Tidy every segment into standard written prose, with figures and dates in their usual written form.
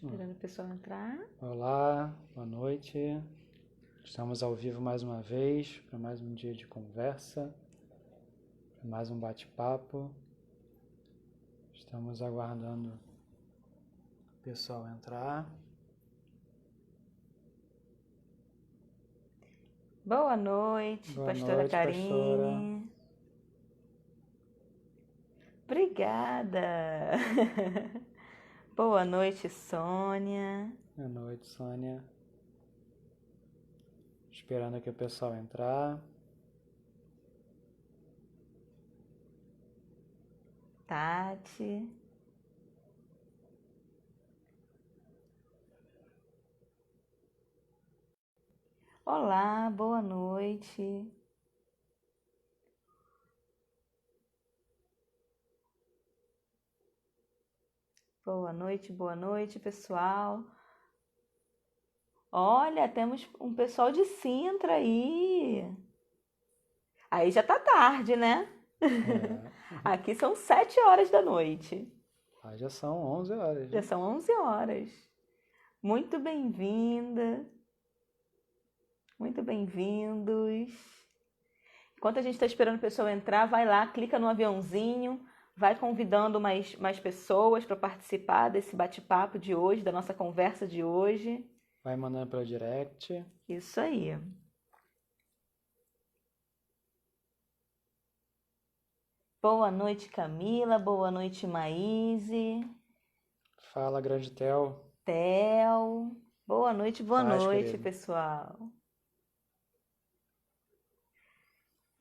Esperando o pessoal entrar. Olá, boa noite. Estamos ao vivo mais uma vez para mais um dia de conversa, para mais um bate-papo. Estamos aguardando o pessoal entrar. Boa noite, Boa pastora noite, Karine. Obrigada. Boa noite, Sônia. Boa noite, Sônia. Esperando aqui o pessoal entrar. Tati. Olá, boa noite. Boa noite, pessoal. Olha, temos um pessoal de Sintra aí. Aí já tá tarde, né? Aqui são 7 horas da noite. Ah, já são 11 horas. Já são 11 horas. Muito bem-vinda. Muito bem-vindos. Enquanto a gente está esperando o pessoal entrar, vai lá, clica no aviãozinho, vai convidando mais pessoas para participar desse bate-papo de hoje, da nossa conversa de hoje. Vai mandando pelo direct. Isso aí. Boa noite, Camila. Boa noite, Maíse. Fala, grande Theo. Theo. Boa noite, querido. pessoal.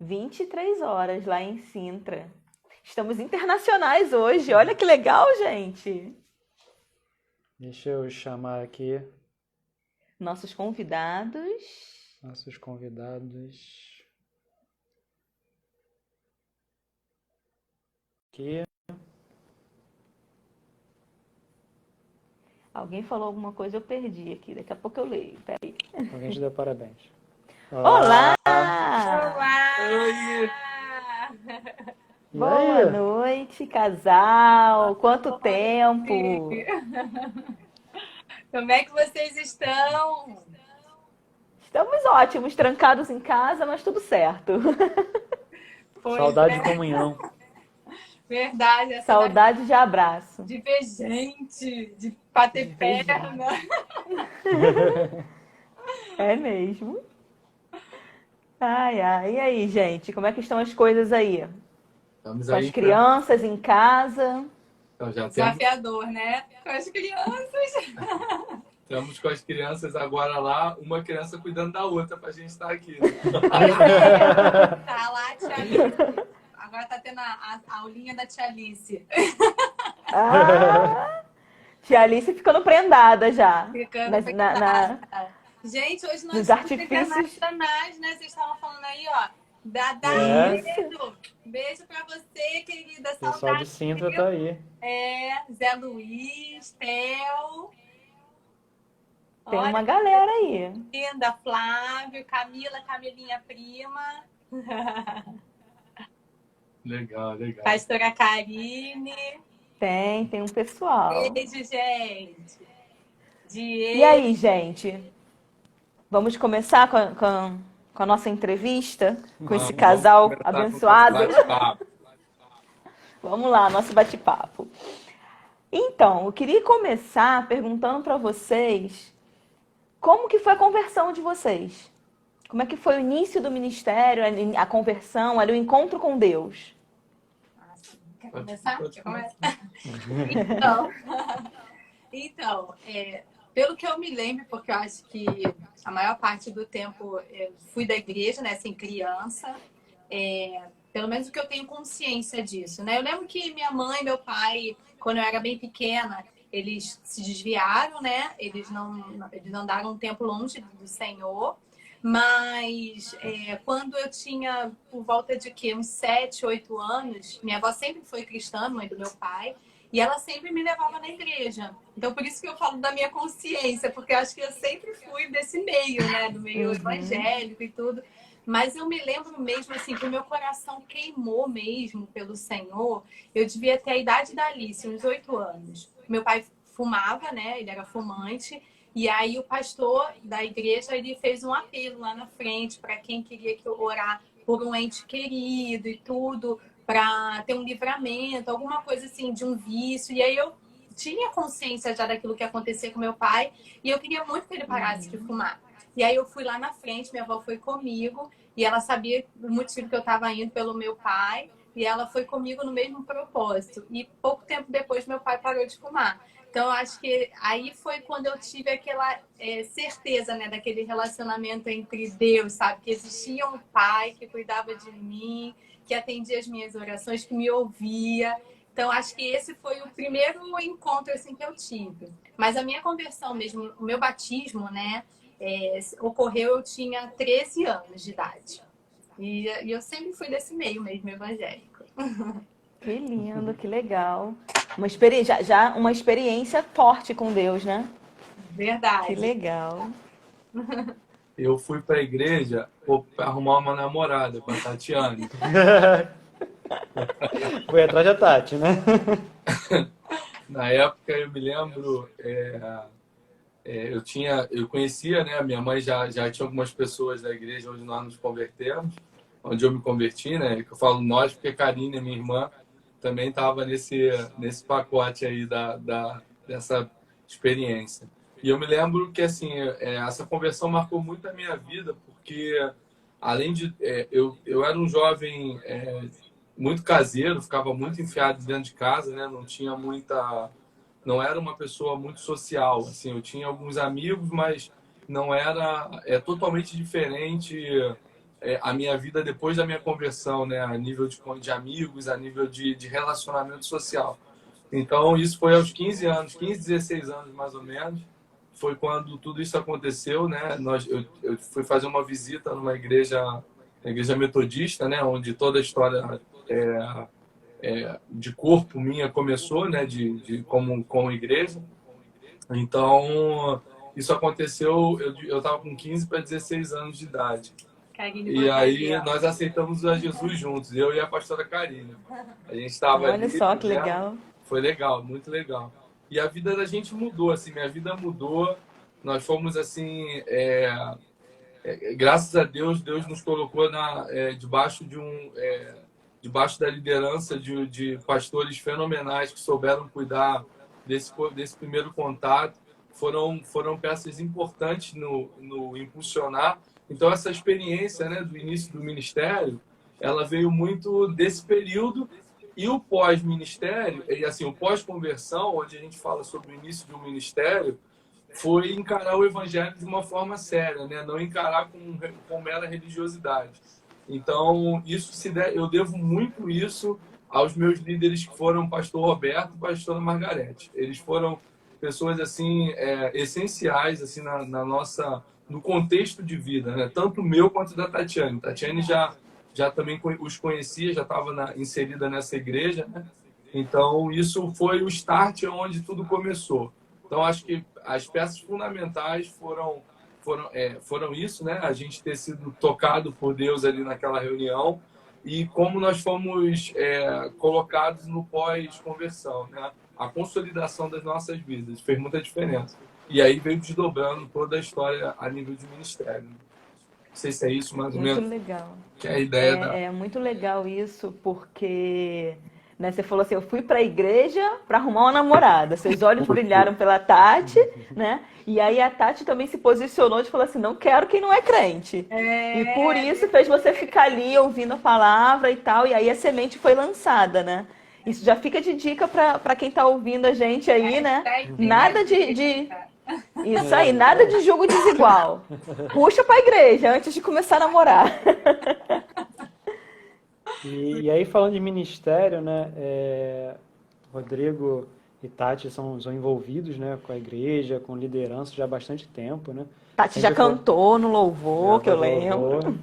23 horas lá em Sintra. Estamos internacionais hoje. Olha que legal, gente. Deixa eu chamar aqui Nossos convidados. nossos convidados. Aqui. Alguém falou alguma coisa, eu perdi aqui. Daqui a pouco eu leio. Peraí. Alguém te deu parabéns. Olá! Olá! Oi! E Boa aí? noite, casal! Quanto tempo! Como é que vocês estão? Estamos ótimos, trancados em casa, mas tudo certo. Pois Saudade é, de comunhão. verdade, essa Saudade de abraço. de ver gente, de bater De ver perna. É mesmo. Ai, ai. E aí, gente? Como é que estão as coisas aí? Estamos Com aí, as crianças em casa? Então, já temos, Desafiador, né? Com as crianças. estamos com as crianças agora lá, uma criança cuidando da outra pra gente estar aqui. Pois é, tá lá a tia Alice. Agora tá tendo a aulinha da tia Alice. Ah, tia Alice ficando prendada já. Ficando Na- Gente, hoje nós Nos somos artifícios. internacionais, né? Vocês estavam falando aí, ó. Dada, É. querido. Beijo pra você, querida. O pessoal de Saudade. Sintra tá aí. Zé Luiz, Theo. Tem Olha, uma galera aí. linda, Flávio, Camila, Camilinha prima, Legal, legal. pastora Karine. Tem um pessoal. Beijo, gente. Diego. E aí, gente? Vamos começar com a nossa entrevista? Com esse casal Vamos começar com o abençoado? bate-papo. Vamos lá, nosso bate-papo. Então, eu queria começar perguntando para vocês como que foi a conversão de vocês? Como é que foi o início do ministério, a conversão, o encontro com Deus? Quer começar? Pode Quer começar? Então, pelo que eu me lembro, porque eu acho que a maior parte do tempo eu fui da igreja, né, assim, criança, pelo menos o que eu tenho consciência disso, né? Eu lembro que minha mãe e meu pai, quando eu era bem pequena, eles se desviaram, né? Eles não andaram um tempo longe do Senhor, mas quando eu tinha por volta de uns 7, 8 anos, minha avó sempre foi cristã, mãe do meu pai, e ela sempre me levava na igreja. Então, por isso que eu falo da minha consciência, porque eu acho que eu sempre fui desse meio, né? Do meio evangélico e tudo. Mas eu me lembro mesmo, assim, que o meu coração queimou mesmo pelo Senhor. Eu devia ter a idade da Alice, uns 8 anos. Meu pai fumava, né? Ele era fumante. E aí o pastor da igreja, ele fez um apelo lá na frente para quem queria que eu orar por um ente querido e tudo, para ter um livramento, alguma coisa assim de um vício. E aí eu tinha consciência já daquilo que ia acontecer com meu pai e eu queria muito que ele parasse de fumar. E aí eu fui lá na frente, minha avó foi comigo e ela sabia o motivo que eu estava indo pelo meu pai e ela foi comigo no mesmo propósito. E pouco tempo depois meu pai parou de fumar. Então, eu acho que aí foi quando eu tive aquela certeza, né, daquele relacionamento entre Deus, sabe? Que existia um pai que cuidava de mim, que atendia as minhas orações, que me ouvia. Então, acho que esse foi o primeiro encontro assim, que eu tive. Mas a minha conversão mesmo, o meu batismo, né, ocorreu, eu tinha 13 anos de idade. E eu sempre fui desse meio mesmo evangélico. Que lindo, que legal. Uma experiência, já uma experiência forte com Deus, né? Verdade. Que legal. Eu fui para a igreja para arrumar uma namorada com a Tatiane. Foi atrás da Tati, né? Na época, eu me lembro, eu conhecia, né? Minha mãe já tinha algumas pessoas da igreja onde nós nos convertemos, onde eu me converti, né? Que eu falo nós porque a Karine, minha irmã, também estava nesse pacote aí dessa experiência. E eu me lembro que, assim, essa conversão marcou muito a minha vida, porque, além de... eu era um jovem muito caseiro, ficava muito enfiado dentro de casa, né? Não era uma pessoa muito social, assim. Eu tinha alguns amigos, mas não era... totalmente diferente a minha vida depois da minha conversão, né? A nível de amigos, a nível de relacionamento social. Então, isso foi aos 15 anos, 15, 16 anos mais ou menos. Foi quando tudo isso aconteceu, né? Eu fui fazer uma visita numa igreja, a igreja metodista, né? Onde toda a história de corpo minha começou, né? Como igreja. Então, isso aconteceu, eu estava com 15 para 16 anos de idade. E aí nós aceitamos a Jesus juntos, eu e a pastora Karine. A gente estava ali. Olha só que legal. Foi legal, muito legal. E a vida da gente mudou, assim, minha vida mudou. Nós fomos assim, graças a Deus, Deus nos colocou debaixo da liderança de pastores fenomenais que souberam cuidar desse primeiro contato. Foram peças importantes no impulsionar. Então, essa experiência, né, do início do ministério, ela veio muito desse período. E o pós-ministério, e assim, o pós-conversão, onde a gente fala sobre o início de um ministério, foi encarar o evangelho de uma forma séria, né? Não encarar com mera religiosidade. Então, eu devo muito isso aos meus líderes que foram o pastor Roberto e a pastora Margarete. Eles foram pessoas assim essenciais assim no contexto de vida, né? Tanto o meu quanto da Tatiane. Tatiane já também os conhecia, já estava inserida nessa igreja, né? Então, isso foi o start onde tudo começou. Então, acho que as peças fundamentais foram isso, né? A gente ter sido tocado por Deus ali naquela reunião e como nós fomos colocados no pós-conversão, né? A consolidação das nossas vidas fez muita diferença. E aí veio desdobrando toda a história a nível de ministério. Não sei se é isso, mais ou menos. Muito legal. Que é a ideia É muito legal isso, porque, né, você falou assim, eu fui para a igreja para arrumar uma namorada. Seus olhos brilharam pela Tati, né? E aí a Tati também se posicionou e falou assim, não quero quem não é crente. E por isso fez você ficar ali ouvindo a palavra e tal, e aí a semente foi lançada, né? Isso já fica de dica para quem está ouvindo a gente aí, né? Nada de isso aí, nada de jogo desigual. Puxa para a igreja antes de começar a namorar. E aí, falando de ministério, né? Rodrigo e Tati são envolvidos, né, com a igreja, com liderança já há bastante tempo, né? Tati já cantou no louvor, que eu lembro.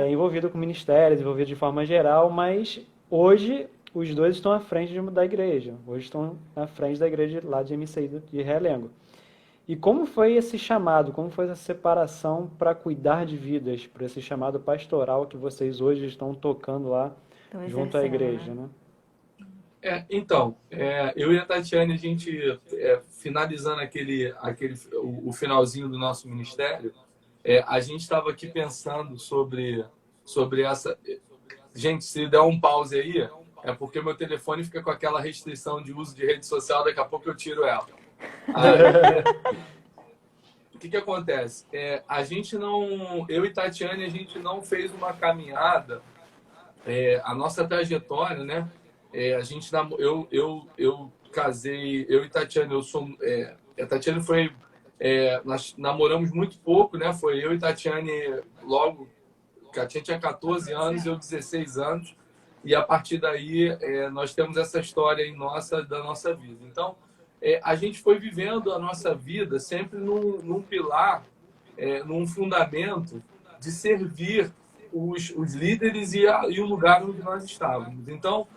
Envolvido com ministérios, envolvido de forma geral, mas hoje os dois estão à frente da igreja. Hoje estão à frente da igreja lá de MCI de Realengo. E como foi esse chamado, como foi essa separação para cuidar de vidas, para esse chamado pastoral que vocês hoje estão tocando lá junto à igreja, né? Eu e a Tatiane, a gente, finalizando o finalzinho do nosso ministério, a gente estava aqui pensando sobre essa... Gente, se der um pause aí, é porque meu telefone fica com aquela restrição de uso de rede social, daqui a pouco eu tiro ela. Aí, o que acontece? Eu e Tatiane, a gente não fez uma caminhada, a nossa trajetória, né? Eu casei, eu e Tatiane, a Tatiane foi, nós namoramos muito pouco, né? Foi eu e Tatiane logo, a Tatiane tinha 14 anos, eu 16 anos, e a partir daí nós temos essa história da nossa vida. Então, a gente foi vivendo a nossa vida sempre num pilar, num fundamento de servir os líderes e o lugar onde nós estávamos. Então,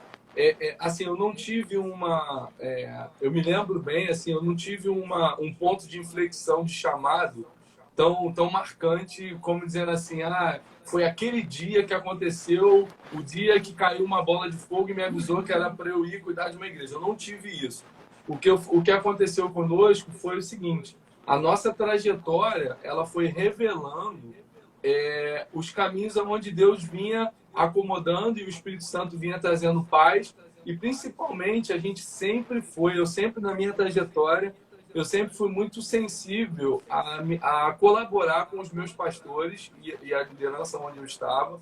assim, eu não tive eu me lembro bem, assim, eu não tive um ponto de inflexão, de chamado tão marcante como dizendo assim, foi aquele dia que aconteceu, o dia que caiu uma bola de fogo e me avisou que era para eu ir cuidar de uma igreja. Eu não tive isso. O que aconteceu conosco foi o seguinte: a nossa trajetória, ela foi revelando os caminhos onde Deus vinha acomodando e o Espírito Santo vinha trazendo paz. E principalmente eu sempre na minha trajetória, eu sempre fui muito sensível a colaborar com os meus pastores e a liderança onde eu estava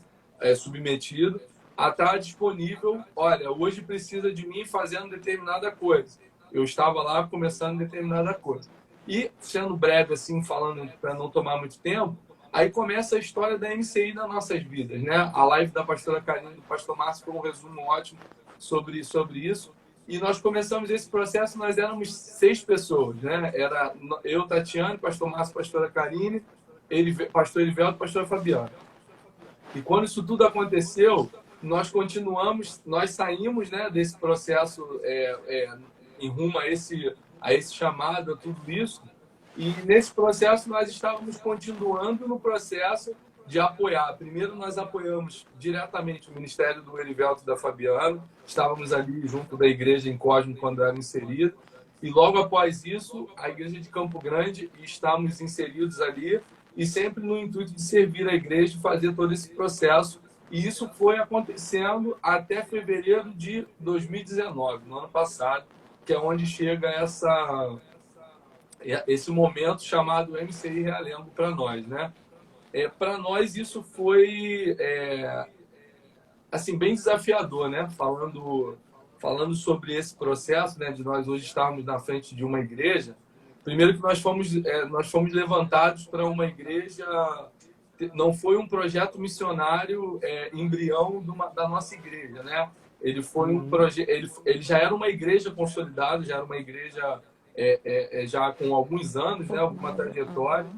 submetido, a estar disponível. Olha, hoje precisa de mim fazendo determinada coisa. Eu estava lá começando determinada coisa. E, sendo breve assim, falando para não tomar muito tempo, aí começa a história da MCI nas nossas vidas, né? A live da pastora Karine e do pastor Márcio foi um resumo ótimo sobre isso. E nós começamos esse processo, nós éramos 6 pessoas, né? Era eu, Tatiane, pastor Márcio, pastora Karine, pastor Erivelto e pastora Fabiana. E quando isso tudo aconteceu, nós saímos, né, desse processo em rumo a esse chamado, a tudo isso. E nesse processo nós estávamos continuando no processo de apoiar. Primeiro nós apoiamos diretamente o ministério do Erivelto e da Fabiana. Estávamos ali junto da igreja em Cosmo quando era inserido. E logo após isso, a igreja de Campo Grande, estávamos inseridos ali e sempre no intuito de servir a igreja e fazer todo esse processo. E isso foi acontecendo até fevereiro de 2019, no ano passado, que é onde chega esse momento chamado MCI Realengo para nós, né? Para nós isso foi assim bem desafiador, né? Falando sobre esse processo, né, de nós hoje estarmos na frente de uma igreja. Primeiro que nós fomos levantados para uma igreja, não foi um projeto missionário embrião da nossa igreja, né? Ele foi um projeto, ele já era uma igreja consolidada, já era uma igreja já com alguns anos, né, alguma trajetória.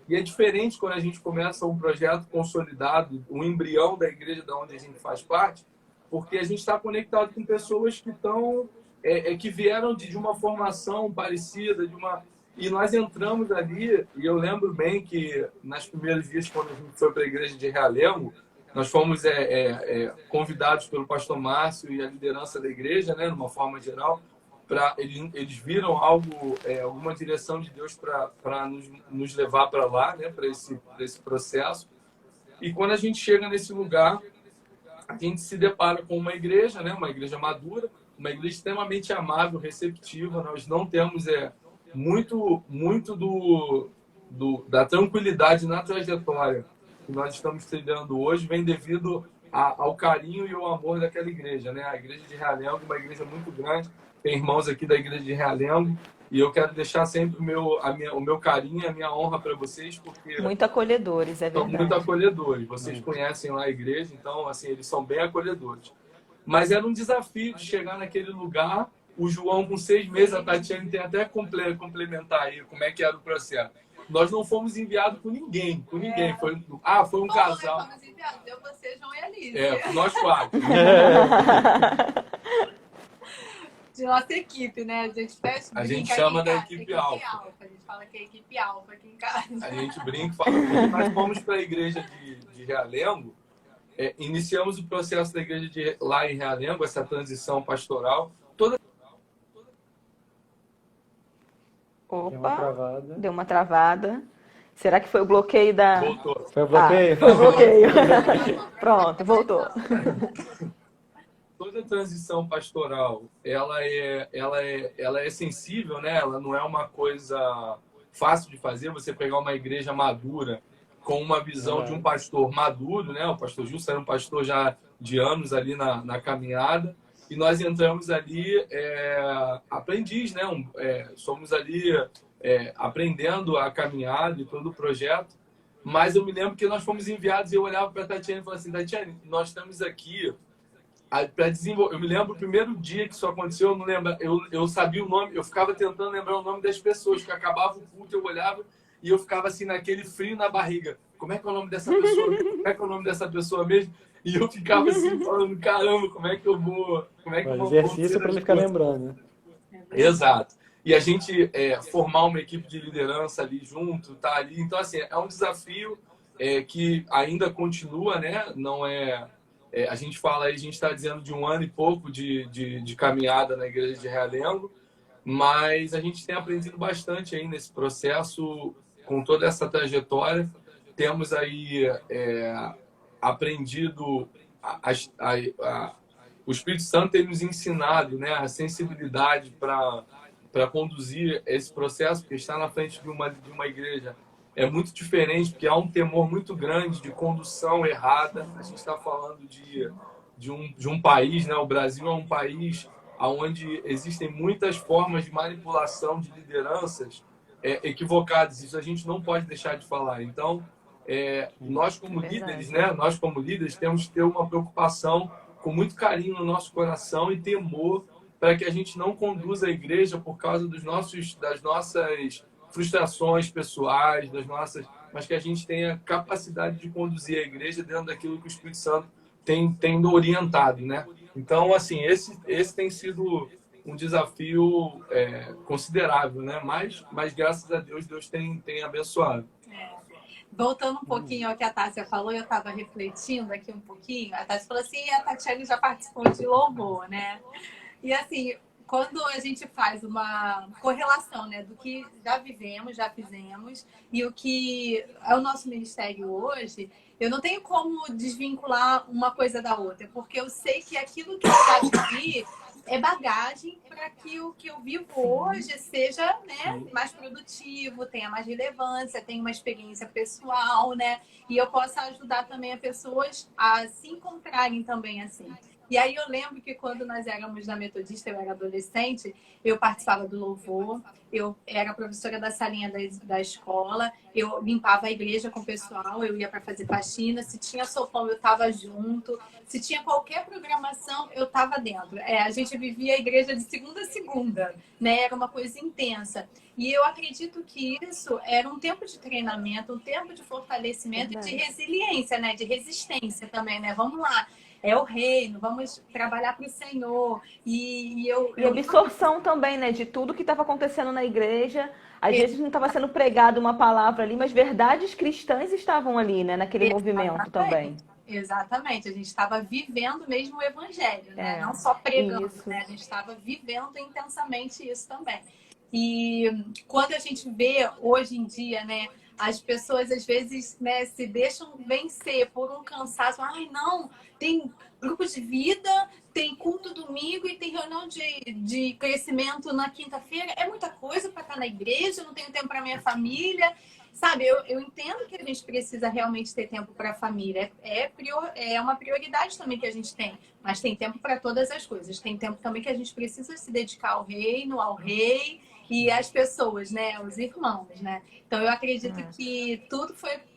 E é diferente quando a gente começa um projeto consolidado, um embrião da igreja da onde a gente faz parte, porque a gente está conectado com pessoas que vieram de uma formação parecida, e nós entramos ali. E eu lembro bem que nas primeiros dias, quando a gente foi para a igreja de Realengo, nós fomos convidados pelo pastor Márcio e a liderança da igreja, né, numa forma geral, eles viram alguma direção de Deus para nos levar para lá, né, para esse processo. E quando a gente chega nesse lugar, a gente se depara com uma igreja, né, uma igreja madura, uma igreja extremamente amável, receptiva. Nós não temos muito da tranquilidade na trajetória que nós estamos trilhando hoje, vem devido ao carinho e ao amor daquela igreja, né? A igreja de Realengo, uma igreja muito grande. Tem irmãos aqui da igreja de Realengo, e eu quero deixar sempre o meu carinho e a minha honra para vocês, porque muito acolhedores, é verdade. São muito acolhedores. Vocês conhecem lá a igreja, então assim, eles são bem acolhedores. Mas era um desafio de chegar naquele lugar. O João, com 6 meses, a Tatiane tem até complementar aí como é que era o processo. Nós não fomos enviados com ninguém. Foi um casal. Nós fomos enviados, eu, você, João e Alice. Nós 4. De nossa equipe, né? A gente fecha. A gente chama da equipe Alfa. A gente fala que é equipe Alfa aqui em casa. A gente brinca e fala. Nós fomos para a igreja de Realengo. Iniciamos o processo da igreja lá em Realengo, essa transição pastoral. Deu uma Opa, travada. deu uma travada. Será que foi o bloqueio da... Voltou. Foi o bloqueio? Foi o bloqueio. Pronto, voltou. Toda transição pastoral, ela é sensível, né? Ela não é uma coisa fácil de fazer. Você pegar uma igreja madura com uma visão de um pastor maduro, né? O pastor Justo era um pastor já de anos ali na caminhada, e nós entramos ali aprendiz, né? Somos ali aprendendo a caminhada e todo o projeto. Mas eu me lembro que nós fomos enviados e eu olhava para a Tatiane e falava assim: Tatiane, nós estamos aqui para desenvolver. Eu me lembro o primeiro dia que isso aconteceu, eu não lembro, eu sabia o nome, eu ficava tentando lembrar o nome das pessoas, que acabava o culto, eu olhava e eu ficava assim naquele frio na barriga. Como é que é o nome dessa pessoa? Como é que é o nome dessa pessoa mesmo? E eu ficava assim falando, caramba, como é que eu vou, Exercício para não ficar lembrando. Exato. E a gente formar uma equipe de liderança ali junto, tá ali. Então, assim, é um desafio que ainda continua, né? Não a gente fala aí, a gente está dizendo de 1 ano e pouco de caminhada na Igreja de Realengo, mas a gente tem aprendido bastante aí nesse processo, com toda essa trajetória. Temos aí aprendido, o Espírito Santo tem nos ensinado, né, a sensibilidade para conduzir esse processo, porque estar na frente de uma igreja é muito diferente, porque há um temor muito grande de condução errada. A gente está falando de um país, né? O Brasil é um país onde existem muitas formas de manipulação de lideranças equivocadas. Isso a gente não pode deixar de falar. Então, nós como líderes, né? Nós como líderes temos que ter uma preocupação com muito carinho no nosso coração e temor para que a gente não conduza a igreja por causa das nossas frustrações pessoais, mas que a gente tenha capacidade de conduzir a igreja dentro daquilo que o Espírito Santo tem orientado, né? Então, assim, esse tem sido um desafio considerável, né? Mas graças a Deus, Deus tem abençoado. Voltando um pouquinho ao que a Tássia falou, eu estava refletindo aqui um pouquinho. A Tássia falou assim, a Tatiane já participou de louvor, né? E assim, quando a gente faz uma correlação, né, do que já vivemos, já fizemos, e o que é o nosso ministério hoje, eu não tenho como desvincular uma coisa da outra, porque eu sei que aquilo que eu já vivi é bagagem para que o que eu vivo hoje seja, né, mais produtivo, tenha mais relevância, tenha uma experiência pessoal, né, e eu possa ajudar também as pessoas a se encontrarem também assim. E aí eu lembro que quando nós éramos na Metodista, eu era adolescente, eu participava do louvor, eu era professora da salinha da escola, eu limpava a igreja com o pessoal, eu ia para fazer faxina, se tinha sopão eu estava junto, se tinha qualquer programação eu estava dentro. A gente vivia a igreja de segunda a segunda, né? Era uma coisa intensa. E eu acredito que isso era um tempo de treinamento, um tempo de fortalecimento e de resiliência, né? De resistência também, né? Vamos lá. É o reino, vamos trabalhar para o Senhor. E absorção também, né? De tudo que estava acontecendo na igreja. Às vezes não estava sendo pregada uma palavra ali, mas verdades cristãs estavam ali, né? Naquele movimento também. Exatamente. A gente estava vivendo mesmo o evangelho, né? Não só pregando, né? A gente estava vivendo intensamente isso também. E quando a gente vê hoje em dia, né? As pessoas, às vezes, né, se deixam vencer por um cansaço. Ai, não, tem grupo de vida, tem culto domingo e tem reunião de crescimento na quinta-feira. É muita coisa para estar na igreja, eu não tenho tempo para minha família. Sabe, eu entendo que a gente precisa realmente ter tempo para a família. É uma prioridade também que a gente tem. Mas tem tempo para todas as coisas. Tem tempo também que a gente precisa se dedicar ao reino, ao rei e às pessoas, né? Os irmãos, né? Então, eu acredito que tudo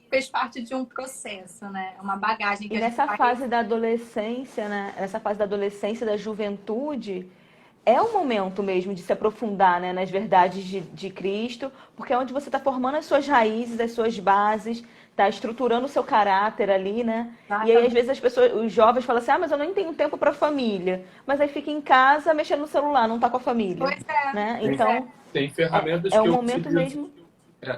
fez parte de um processo, né? Uma bagagem que e nessa fase da adolescência, né? Nessa fase da adolescência, da juventude, é o momento mesmo de se aprofundar, né, nas verdades de Cristo, porque é onde você está formando as suas raízes, as suas bases, está estruturando o seu caráter ali, né? E aí, às vezes, os jovens falam assim, mas eu não tenho tempo para a família. Mas aí fica em casa mexendo no celular, não está com a família. Pois é. Né? Então, tem ferramentas é o momento mesmo.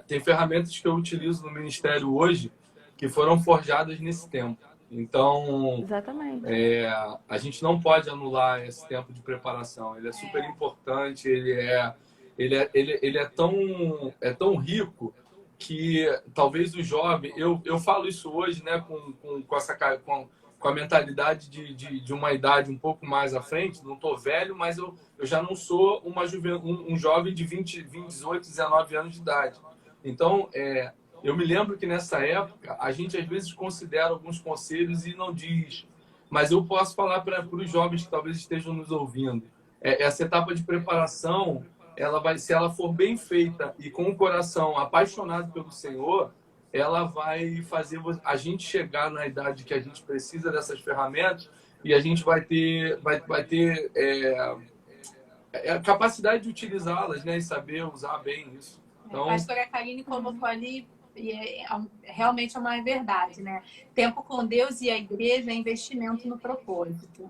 Tem ferramentas que eu utilizo no ministério hoje que foram forjadas nesse tempo. Então, exatamente. A gente não pode anular esse tempo de preparação. Ele é super importante, ele ele é tão rico que talvez o jovem... Eu falo isso hoje, né, com a mentalidade de uma idade um pouco mais à frente. Não estou velho, mas eu já não sou um jovem de 18, 19 anos de idade. Então, eu me lembro que nessa época, a gente às vezes considera alguns conselhos e não diz. Mas eu posso falar para os jovens que talvez estejam nos ouvindo. Essa etapa de preparação, se ela for bem feita e com o coração apaixonado pelo Senhor, ela vai fazer a gente chegar na idade que a gente precisa dessas ferramentas e a gente vai ter a capacidade de utilizá-las, né, e saber usar bem isso. Então, a pastora Karine colocou ali, e realmente é uma verdade, né? Tempo com Deus e a igreja é investimento no propósito.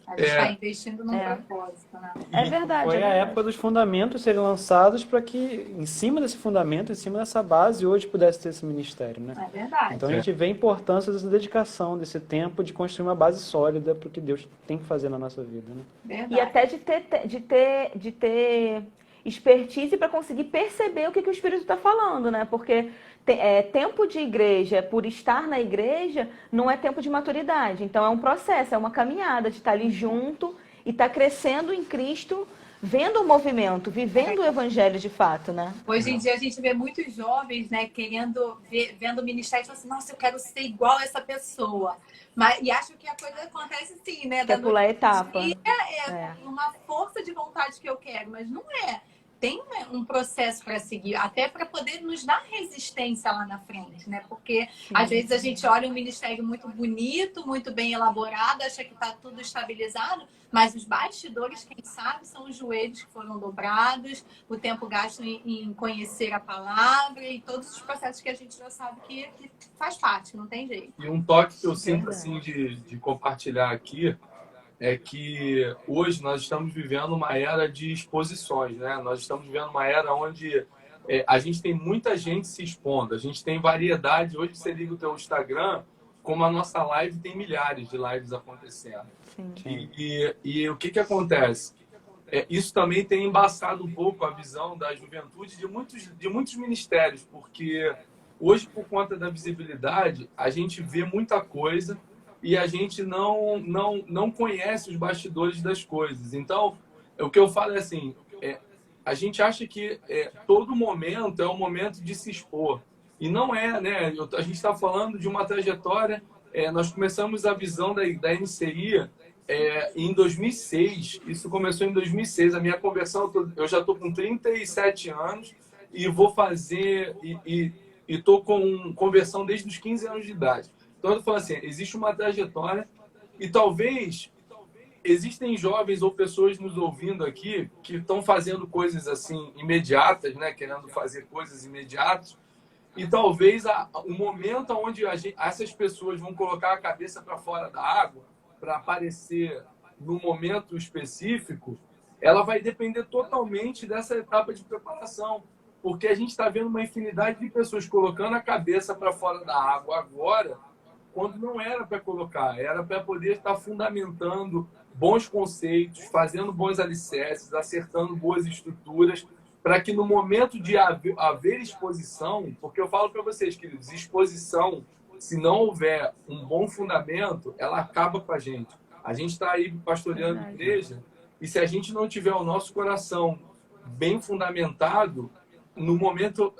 A gente está investindo no propósito, né? É verdade. Foi a época dos fundamentos serem lançados para que, em cima desse fundamento, em cima dessa base, hoje pudesse ter esse ministério, né? É verdade. Então a gente vê a importância dessa dedicação, desse tempo de construir uma base sólida para o que Deus tem que fazer na nossa vida, né? Verdade. E até de ter expertise para conseguir perceber o que o Espírito está falando, né? Porque tempo de igreja, por estar na igreja, não é tempo de maturidade. Então é um processo, é uma caminhada de estar ali junto e estar crescendo em Cristo, vendo o movimento, vivendo o evangelho de fato, né? Hoje em dia a gente vê muitos jovens, né, vendo o ministério e falando assim, nossa, eu quero ser igual a essa pessoa. E acho que a coisa acontece assim, né? Quer pular a etapa. Uma força de vontade que eu quero, mas não é. Tem um processo para seguir, até para poder nos dar resistência lá na frente, né? Porque às vezes a gente olha um ministério muito bonito, muito bem elaborado, acha que está tudo estabilizado, mas os bastidores, quem sabe, são os joelhos que foram dobrados, o tempo gasto em conhecer a palavra e todos os processos que a gente já sabe que faz parte, não tem jeito. E um toque que eu sinto assim de compartilhar aqui é que hoje nós estamos vivendo uma era de exposições, né? Nós estamos vivendo uma era onde a gente tem muita gente se expondo, a gente tem variedade. Hoje você liga o teu Instagram, como a nossa live tem milhares de lives acontecendo. Sim. E o que acontece? Isso também tem embaçado um pouco a visão da juventude de muitos ministérios, porque hoje, por conta da visibilidade, a gente vê muita coisa e a gente não conhece os bastidores das coisas. Então, o que eu falo é assim, a gente acha que todo momento é o momento de se expor. E não é, né? A gente está falando de uma trajetória, nós começamos a visão da MCI em 2006, isso começou em 2006, a minha conversão, eu já estou com 37 anos e vou fazer, e estou com conversão desde os 15 anos de idade. Então, eu falo assim, existe uma trajetória e talvez existem jovens ou pessoas nos ouvindo aqui que estão fazendo coisas assim imediatas, né? Querendo fazer coisas imediatas. E talvez o momento onde essas pessoas vão colocar a cabeça para fora da água, para aparecer no momento específico, ela vai depender totalmente dessa etapa de preparação. Porque a gente está vendo uma infinidade de pessoas colocando a cabeça para fora da água agora, quando não era para colocar, era para poder estar fundamentando bons conceitos, fazendo bons alicerces, acertando boas estruturas, para que no momento de haver exposição, porque eu falo para vocês, queridos, exposição, se não houver um bom fundamento, ela acaba com a gente. A gente está aí pastoreando a igreja, e se a gente não tiver o nosso coração bem fundamentado, no momento,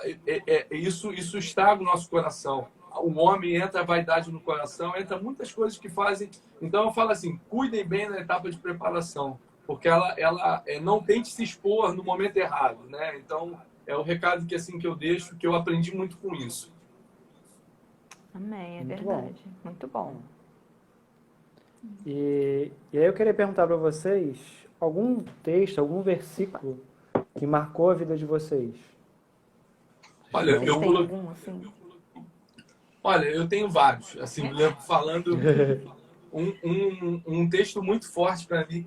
isso estraga o nosso coração. O homem entra a vaidade no coração, entra muitas coisas que fazem. Então eu falo assim, cuidem bem na etapa de preparação, porque ela não tente se expor no momento errado, né? Então é o recado que eu deixo, que eu aprendi muito com isso. Amém, verdade. Muito bom. E aí eu queria perguntar para vocês algum texto, algum versículo que marcou a vida de vocês. Olha, eu tenho vários. Assim, falando um texto muito forte para mim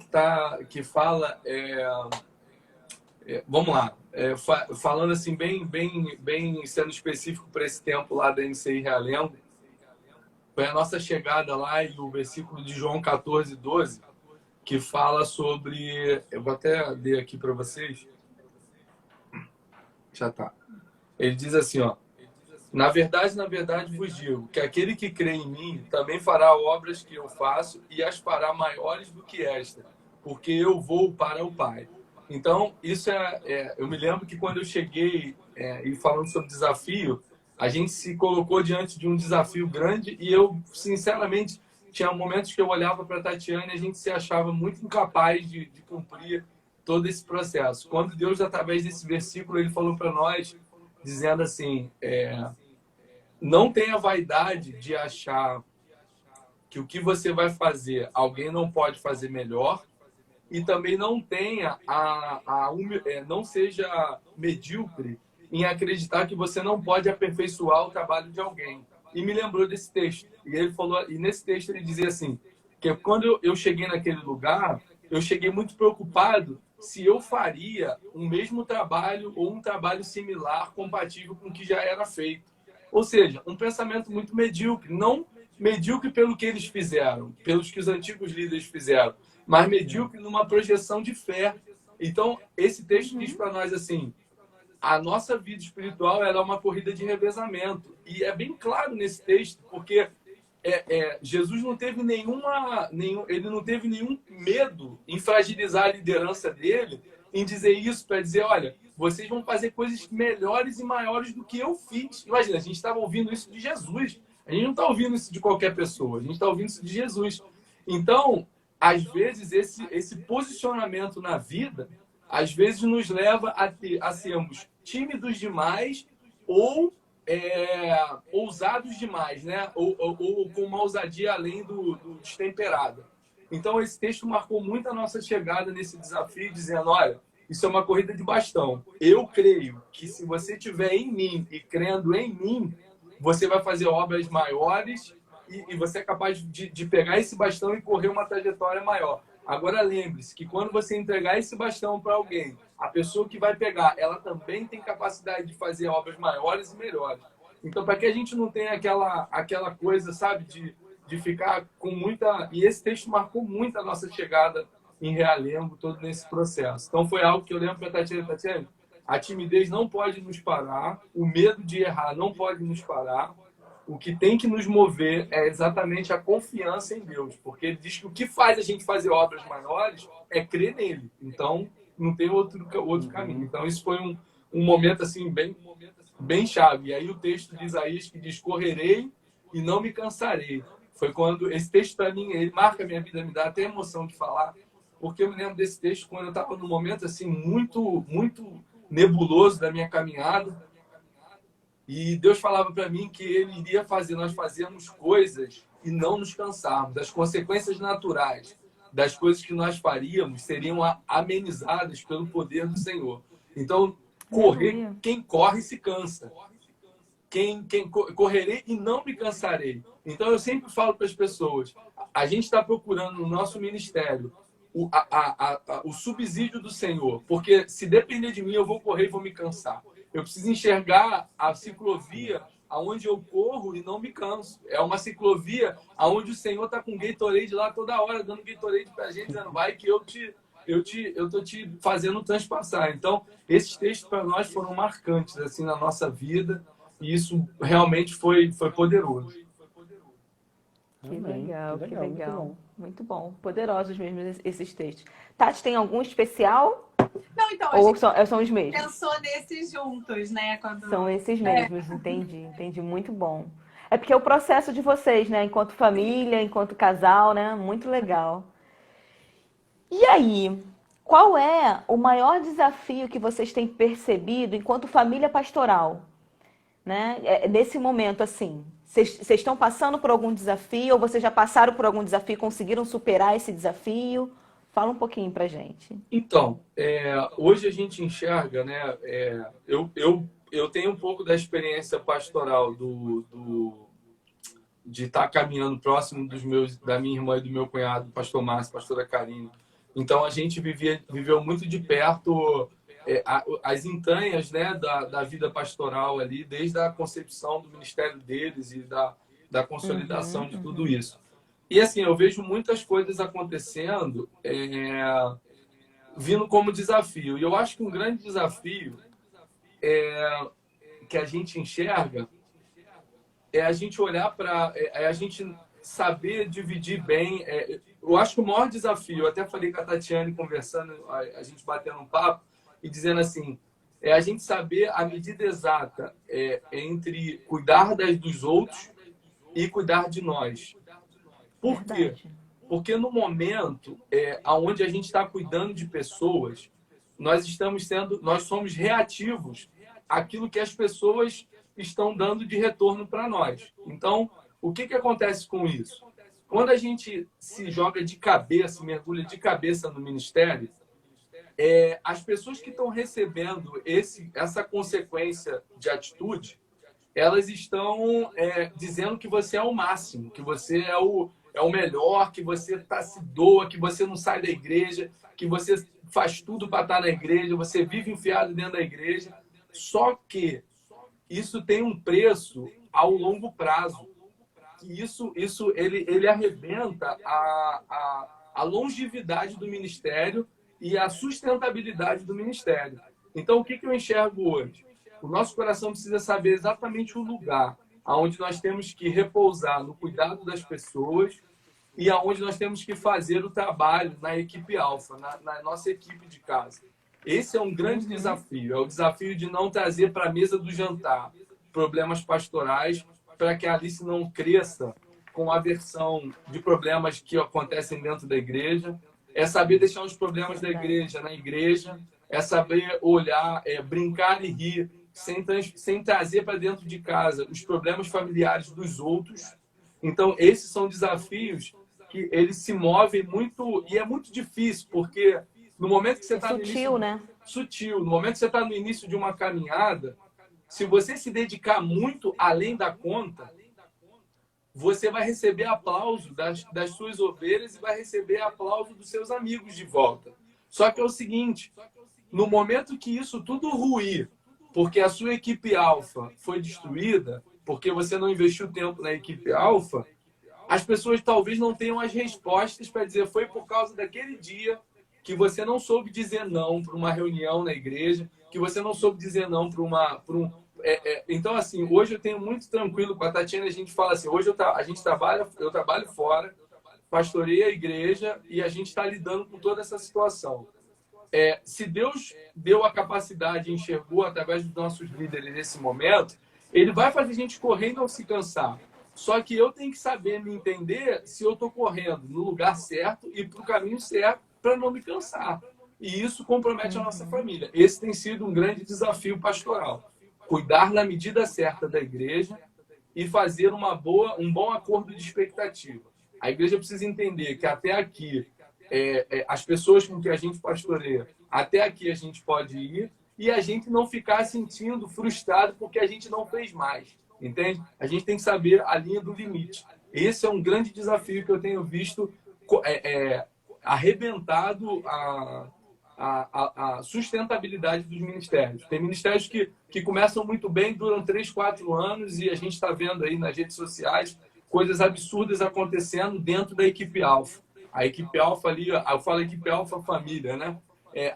que fala, vamos lá, falando assim bem sendo específico para esse tempo lá da MCI Realengo, foi a nossa chegada lá e o versículo de João 14:12 que fala sobre, eu vou até ler aqui para vocês. Já tá. Ele diz assim, ó. Na verdade vos digo que aquele que crê em mim também fará obras que eu faço e as fará maiores do que esta, porque eu vou para o Pai. Então, isso eu me lembro que quando eu cheguei, e falando sobre desafio, a gente se colocou diante de um desafio grande e eu, sinceramente, tinha momentos que eu olhava para a Tatiana e a gente se achava muito incapaz de cumprir todo esse processo. Quando Deus, através desse versículo, ele falou para nós, dizendo assim, não tenha vaidade de achar que o que você vai fazer alguém não pode fazer melhor e também não tenha não seja medíocre em acreditar que você não pode aperfeiçoar o trabalho de alguém. E me lembrou desse texto. E ele falou, e nesse texto ele dizia assim, que quando eu cheguei naquele lugar, eu cheguei muito preocupado se eu faria o mesmo trabalho ou um trabalho similar, compatível com o que já era feito. Ou seja, um pensamento muito medíocre, não medíocre pelo que eles fizeram, pelos que os antigos líderes fizeram, mas medíocre numa projeção de fé. Então, esse texto diz para nós assim, a nossa vida espiritual ela é uma corrida de revezamento. E é bem claro nesse texto, porque Jesus não teve ele não teve nenhum medo em fragilizar a liderança dele, em dizer isso, para dizer, olha, vocês vão fazer coisas melhores e maiores do que eu fiz. Imagina, a gente estava ouvindo isso de Jesus. A gente não está ouvindo isso de qualquer pessoa, a gente está ouvindo isso de Jesus. Então, às vezes, esse posicionamento na vida, às vezes nos leva a sermos tímidos demais ou ousados demais, né? Ou com uma ousadia além do destemperada. Então, esse texto marcou muito a nossa chegada nesse desafio, dizendo, olha, isso é uma corrida de bastão. Eu creio que se você estiver em mim e crendo em mim, você vai fazer obras maiores e você é capaz de pegar esse bastão e correr uma trajetória maior. Agora, lembre-se que quando você entregar esse bastão para alguém, a pessoa que vai pegar, ela também tem capacidade de fazer obras maiores e melhores. Então, para que a gente não tenha aquela coisa, sabe, de ficar com muita... E esse texto marcou muito a nossa chegada em Realengo, todo nesse processo. Então, foi algo que eu lembro para a Tatiana, a timidez não pode nos parar, o medo de errar não pode nos parar. O que tem que nos mover é exatamente a confiança em Deus, porque ele diz que o que faz a gente fazer obras maiores é crer nele. Então, não tem outro caminho. Então, isso foi um momento assim bem chave. E aí o texto de Isaías que diz, correrei e não me cansarei. Foi quando esse texto, para mim, ele marca a minha vida, me dá até emoção de falar, porque eu me lembro desse texto quando eu estava num momento assim muito, muito nebuloso da minha caminhada. E Deus falava para mim que Ele iria fazer, nós fazermos coisas e não nos cansarmos. As consequências naturais das coisas que nós faríamos seriam amenizadas pelo poder do Senhor. Então, quem corre se cansa. Correrei e não me cansarei. Então, eu sempre falo para as pessoas, a gente está procurando no nosso ministério o subsídio do Senhor, porque se depender de mim, eu vou correr e vou me cansar. Eu preciso enxergar a ciclovia aonde eu corro e não me canso. É uma ciclovia aonde o Senhor está com Gatorade lá toda hora, dando Gatorade para a gente, dizendo, vai que eu tô te fazendo transpassar. Então, esses textos para nós foram marcantes assim na nossa vida e isso realmente foi poderoso. Que legal, que Muito legal. bom. Muito bom. Poderosos mesmo esses textos. Tati, tem algum especial? Não, então, a Ou gente são os mesmos? pensou nesses juntos, né? São esses mesmos, entendi. Muito bom. É porque é o processo de vocês, né? Enquanto família, enquanto casal, né? Muito legal. E aí, qual é o maior desafio que vocês têm percebido enquanto família pastoral? Né? Nesse momento, assim, vocês estão passando por algum desafio ou vocês já passaram por algum desafio e conseguiram superar esse desafio? Fala um pouquinho pra gente. Então, hoje a gente enxerga, né? Eu tenho um pouco da experiência pastoral de estar caminhando próximo da minha irmã e do meu cunhado, pastor Márcio, pastora Karine. Então, a gente viveu muito de perto as entranhas, né, da vida pastoral ali, desde a concepção do ministério deles e da consolidação de tudo isso. E assim, eu vejo muitas coisas acontecendo vindo como desafio. E eu acho que um grande desafio que a gente enxerga é a gente olhar para... a gente saber dividir bem. Eu acho que o maior desafio, eu até falei com a Tatiane conversando, a gente batendo um papo e dizendo assim, é a gente saber a medida exata entre cuidar dos outros e cuidar de nós. Por quê? Verdade. Porque no momento onde a gente está cuidando de pessoas, nós somos reativos àquilo que as pessoas estão dando de retorno para nós. Então, o que acontece com isso? Quando a gente se joga de cabeça, mergulha de cabeça no ministério, as pessoas que estão recebendo essa consequência de atitude, elas estão dizendo que você é o máximo, que você é o melhor, que você se doa, que você não sai da igreja, que você faz tudo para estar na igreja, você vive enfiado dentro da igreja. Só que isso tem um preço ao longo prazo. Que isso ele arrebenta a longevidade do ministério e a sustentabilidade do ministério. Então, o que eu enxergo hoje? O nosso coração precisa saber exatamente o lugar aonde nós temos que repousar no cuidado das pessoas e aonde nós temos que fazer o trabalho na equipe alfa, na nossa equipe de casa. Esse é um grande desafio. É o desafio de não trazer para a mesa do jantar problemas pastorais para que a Alice não cresça com aversão de problemas que acontecem dentro da igreja. É saber deixar os problemas da igreja na igreja. É saber olhar, brincar e rir, sem trazer para dentro de casa os problemas familiares dos outros. Então, esses são desafios que eles se movem muito... E é muito difícil, porque no momento que você está no início... Sutil, né? Sutil. No momento que você está no início de uma caminhada, se você se dedicar muito além da conta, você vai receber aplauso das suas ovelhas e vai receber aplauso dos seus amigos de volta. Só que é o seguinte, no momento que isso tudo ruir, porque a sua equipe alfa foi destruída, porque você não investiu tempo na equipe alfa, as pessoas talvez não tenham as respostas para dizer foi por causa daquele dia que você não soube dizer não para uma reunião na igreja, que você não soube dizer não para então, assim, hoje eu tenho muito tranquilo com a Tatiana, a gente fala assim, hoje eu trabalho fora, pastorei a igreja e a gente está lidando com toda essa situação. Se Deus deu a capacidade e enxergou através dos nossos líderes nesse momento, Ele vai fazer a gente correr e não se cansar. Só que eu tenho que saber me entender se eu estou correndo no lugar certo e para o caminho certo para não me cansar. E isso compromete a nossa família. Esse tem sido um grande desafio pastoral. Cuidar na medida certa da igreja e fazer um bom acordo de expectativa. A igreja precisa entender que até aqui, as pessoas com que a gente pastoreia, até aqui a gente pode ir e a gente não ficar sentindo frustrado porque a gente não fez mais. Entende? A gente tem que saber a linha do limite. Esse é um grande desafio que eu tenho visto arrebentado a sustentabilidade dos ministérios. Tem ministérios que começam muito bem, duram 3, 4 anos e a gente está vendo aí nas redes sociais coisas absurdas acontecendo dentro da equipe alfa. A equipe alfa ali, eu falo equipe alfa família, né?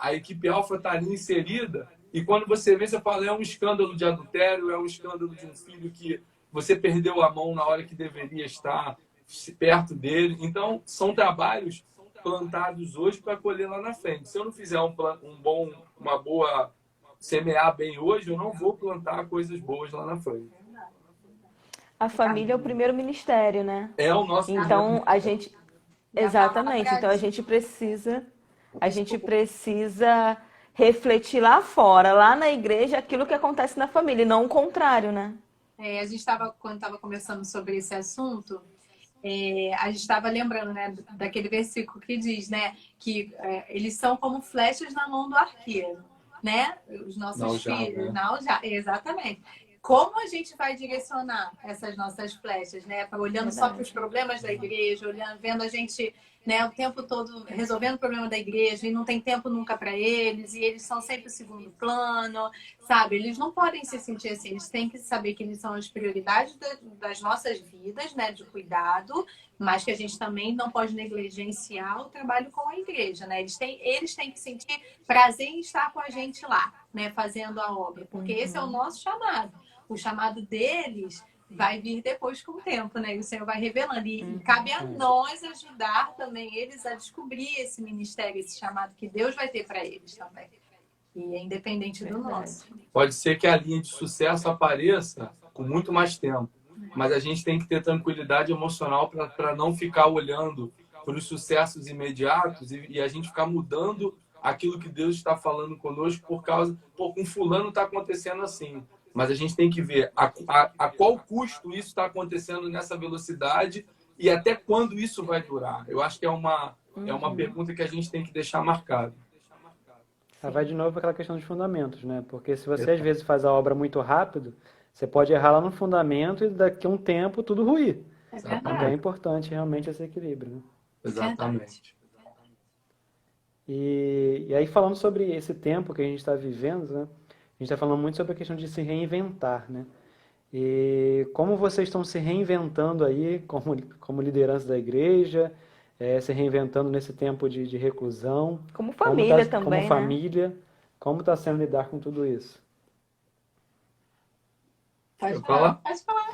A equipe alfa está ali inserida e quando você vê, você fala, é um escândalo de adultério, é um escândalo de um filho que você perdeu a mão na hora que deveria estar perto dele. Então, são trabalhos plantados hoje para colher lá na frente. Se eu não fizer uma boa semear bem hoje, eu não vou plantar coisas boas lá na frente. A família é o primeiro ministério, né? É o nosso Então, a gente... Exatamente. Então, a gente precisa refletir lá fora, lá na igreja, aquilo que acontece na família, e não o contrário, né? A gente quando estava conversando sobre esse assunto, a gente estava lembrando, né, daquele versículo que diz, né, que eles são como flechas na mão do arqueiro, né? Os nossos filhos, exatamente. Como a gente vai direcionar essas nossas flechas, né? Olhando só para os problemas da igreja, vendo a gente né, o tempo todo resolvendo o problema da igreja e não tem tempo nunca para eles, e eles são sempre o segundo plano, sabe? Eles não podem se sentir assim, eles têm que saber que eles são as prioridades das nossas vidas, né, de cuidado, mas que a gente também não pode negligenciar o trabalho com a igreja, né? Eles têm que sentir prazer em estar com a gente lá, né, fazendo a obra, porque esse é o nosso chamado. O chamado deles vai vir depois com o tempo, né? E o Senhor vai revelando. E cabe a nós ajudar também eles a descobrir esse ministério, esse chamado que Deus vai ter para eles também. E é independente do nosso. Pode ser que a linha de sucesso apareça com muito mais tempo, mas a gente tem que ter tranquilidade emocional para não ficar olhando para os sucessos imediatos e a gente ficar mudando aquilo que Deus está falando conosco por causa, pô, com fulano está acontecendo assim. Mas a gente tem que ver a qual custo isso está acontecendo nessa velocidade e até quando isso vai durar. Eu acho que é uma pergunta que a gente tem que deixar marcada. Vai de novo para aquela questão dos fundamentos, né? Porque se você às vezes faz a obra muito rápido, você pode errar lá no fundamento e daqui a um tempo tudo ruir. Então é importante realmente esse equilíbrio, né? Exatamente. E aí falando sobre esse tempo que a gente está vivendo, né? A gente está falando muito sobre a questão de se reinventar, né? E como vocês estão se reinventando aí como liderança da igreja, se reinventando nesse tempo de reclusão. Como família também, como né? família, como está sendo lidar com tudo isso? Pode falar. Pode falar.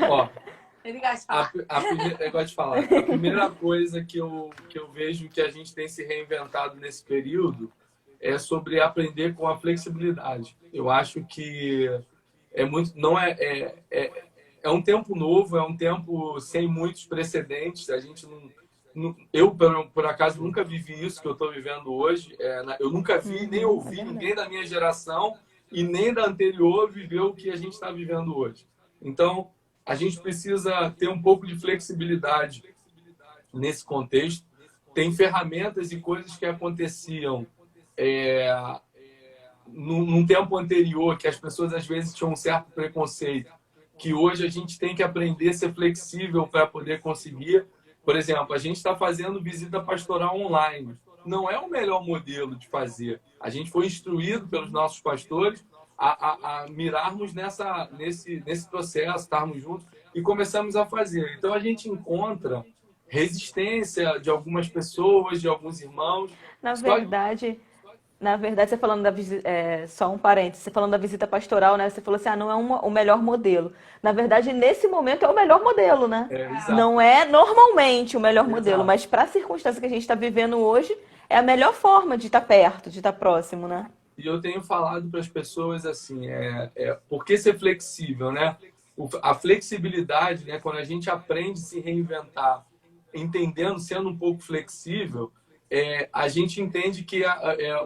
Ó, Ele gosta de falar. Eu gosto de falar. A primeira coisa que eu vejo que a gente tem se reinventado nesse período é sobre aprender com a flexibilidade. Eu acho que é um tempo novo, é um tempo sem muitos precedentes. A gente eu, por acaso, nunca vivi isso que eu estou vivendo hoje. Eu nunca vi, nem ouvi ninguém da minha geração e nem da anterior viveu o que a gente está vivendo hoje. Então, a gente precisa ter um pouco de flexibilidade nesse contexto. Tem ferramentas e coisas que aconteciam num tempo anterior, que as pessoas às vezes tinham um certo preconceito, que hoje a gente tem que aprender a ser flexível para poder conseguir. Por exemplo, a gente está fazendo visita pastoral online. Não é o melhor modelo de fazer. A gente foi instruído pelos nossos pastores a mirarmos nesse processo, estarmos juntos, e começamos a fazer. Então, a gente encontra resistência de algumas pessoas, de alguns irmãos. Na verdade, você falando da visita, só um parênteses, você falando da visita pastoral, né? Você falou assim, não é o melhor modelo. Na verdade, nesse momento é o melhor modelo, né? Não é normalmente o melhor modelo, mas para a circunstância que a gente está vivendo hoje, é a melhor forma de estar perto, de estar próximo, né? E eu tenho falado para as pessoas assim, por que ser flexível, né? A flexibilidade, né? Quando a gente aprende a se reinventar, entendendo, sendo um pouco flexível, a gente entende que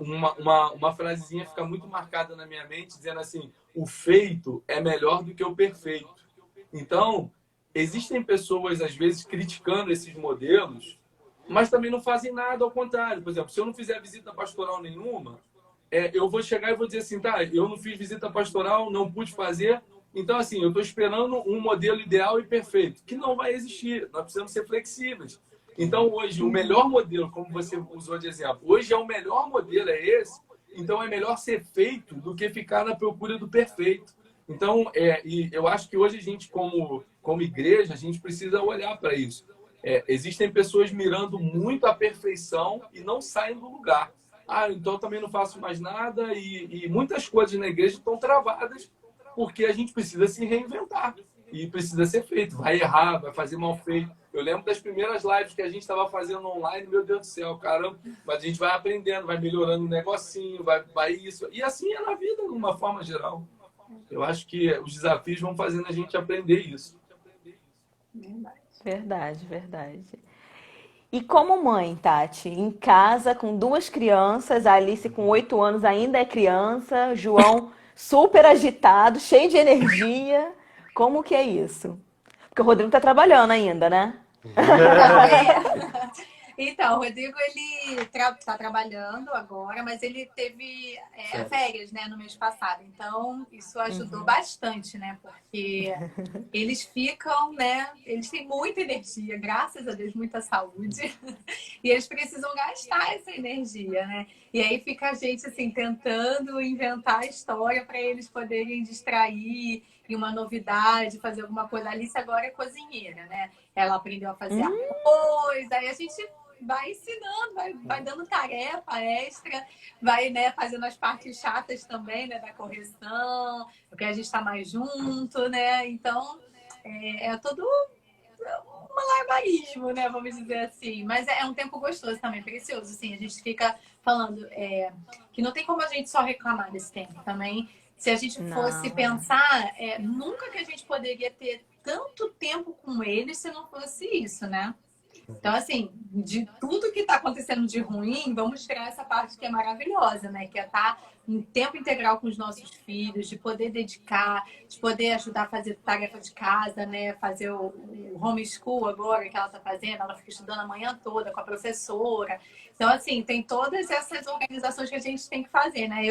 uma frasezinha fica muito marcada na minha mente, dizendo assim, o feito é melhor do que o perfeito. Então, existem pessoas, às vezes, criticando esses modelos, mas também não fazem nada ao contrário. Por exemplo, se eu não fizer visita pastoral nenhuma, eu vou chegar e vou dizer assim, tá, eu não fiz visita pastoral, não pude fazer, então, assim, eu estou esperando um modelo ideal e perfeito, que não vai existir. Nós precisamos ser flexíveis. Então, hoje, o melhor modelo, como você usou de exemplo, hoje é o melhor modelo, é esse. Então, é melhor ser feito do que ficar na procura do perfeito. Então, e eu acho que hoje a gente, como igreja, a gente precisa olhar para isso. Existem pessoas mirando muito a perfeição e não saem do lugar. Então eu também não faço mais nada e muitas coisas na igreja estão travadas porque a gente precisa se reinventar e precisa ser feito. Vai errar, vai fazer mal feito. Eu lembro das primeiras lives que a gente estava fazendo online, meu Deus do céu, caramba, mas a gente vai aprendendo, vai melhorando um negocinho, vai isso. E assim é na vida, de uma forma geral. Eu acho que os desafios vão fazendo a gente aprender isso. Verdade, verdade. E como mãe, Tati, em casa com 2 crianças, a Alice com 8 anos ainda é criança, João super agitado, cheio de energia, como que é isso? Porque o Rodrigo tá trabalhando ainda, né? Então, o Rodrigo, ele está trabalhando agora, mas ele teve férias, né, no mês passado. Então, isso ajudou bastante, né? Porque eles ficam, né? Eles têm muita energia, graças a Deus, muita saúde. E eles precisam gastar essa energia, né? E aí fica a gente, assim, tentando inventar a história para eles poderem distrair e uma novidade, fazer alguma coisa. A Alice agora é cozinheira, né? Ela aprendeu a fazer arroz, aí a gente vai ensinando, vai dando tarefa extra, vai, né, fazendo as partes chatas também, né, da correção, porque a gente está mais junto, né? Então, é todo um malabarismo, né, vamos dizer assim. Mas é um tempo gostoso também, precioso, assim. A gente fica falando que não tem como a gente só reclamar desse tempo também. Se a gente fosse pensar, nunca que a gente poderia ter tanto tempo com eles se não fosse isso, né? Então, assim, de tudo que está acontecendo de ruim, vamos tirar essa parte que é maravilhosa, né? Que é estar em tempo integral com os nossos filhos, de poder dedicar, de poder ajudar a fazer tarefa de casa, né? Fazer o homeschool agora que ela está fazendo, ela fica estudando a manhã toda com a professora. Então, assim, tem todas essas organizações que a gente tem que fazer, né?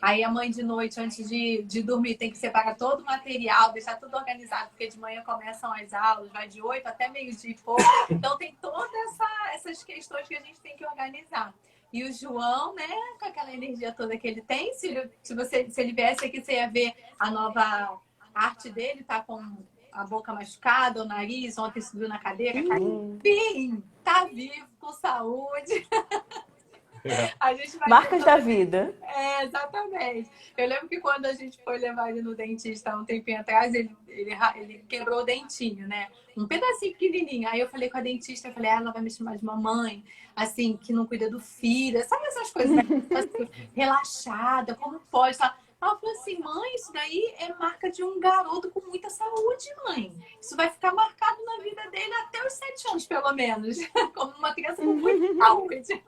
Aí a mãe de noite, antes de dormir, tem que separar todo o material, deixar tudo organizado, porque de manhã começam as aulas, vai de 8 até meio-dia e pouco. Então tem todas essas questões que a gente tem que organizar. E o João, né, com aquela energia toda que ele tem, se ele viesse aqui, você ia ver a nova arte dele, tá com a boca machucada, o nariz, ontem subiu na cadeira, caiu. Enfim, tá vivo, com saúde. A gente vai Marcas da vida. Exatamente. Eu lembro que quando a gente foi levar ele no dentista um tempinho atrás, ele quebrou o dentinho, né? Um pedacinho pequenininho. Aí eu falei com a dentista, eu falei, ela vai me chamar de mamãe, assim, que não cuida do filho. Sabe essas coisas, né? Relaxada, como pode? Ela falou assim, mãe, isso daí é marca de um garoto com muita saúde, mãe. Isso vai ficar marcado na vida dele até os 7 anos, pelo menos. Como uma criança com muita saúde.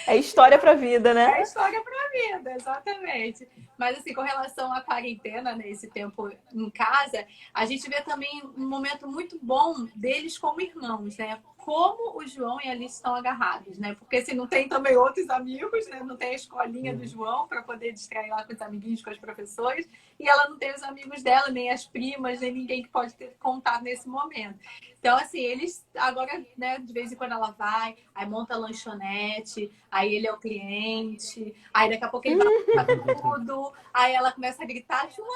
É história pra vida, né? É história pra vida, exatamente. Mas assim, com relação à quarentena, né, esse tempo em casa, a gente vê também um momento muito bom deles como irmãos, né? Como o João e a Alice estão agarrados, né? Porque assim, não tem também outros amigos, né? Não tem a escolinha do João para poder distrair lá com os amiguinhos, com as professores. E ela não tem os amigos dela, nem as primas, nem ninguém que pode ter contato nesse momento. Então, assim, eles agora, né, de vez em quando ela vai, aí monta a lanchonete, aí ele é o cliente, aí daqui a pouco ele vai tudo, aí ela começa a gritar, João,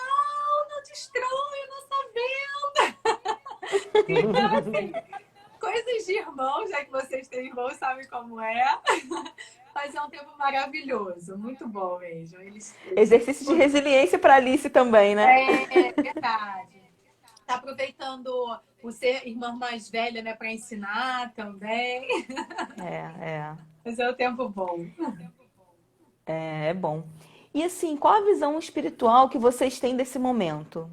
não destrói a nossa venda! Então, assim, coisas de irmãos, já que vocês têm irmãos, sabem como é. Mas é um tempo maravilhoso, muito bom mesmo. Exercício de resiliência para Alice também, né? É verdade. Tá aproveitando o ser irmã mais velha, né, para ensinar também. Mas é um tempo bom. É bom. E assim, qual a visão espiritual que vocês têm desse momento?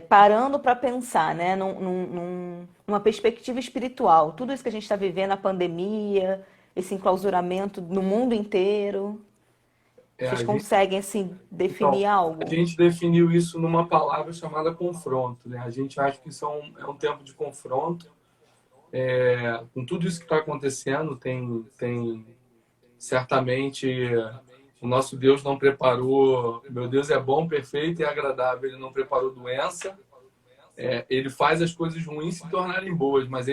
Parando para pensar, né, numa perspectiva espiritual, tudo isso que a gente está vivendo, a pandemia, esse enclausuramento no mundo inteiro, vocês conseguem assim definir algo? A gente definiu isso numa palavra chamada confronto, né? A gente acha que isso é um tempo de confronto. Com tudo isso que está acontecendo, tem certamente o nosso Deus não preparou. Meu Deus é bom, perfeito e agradável. Ele não preparou doença. Ele faz as coisas ruins se tornarem boas, mas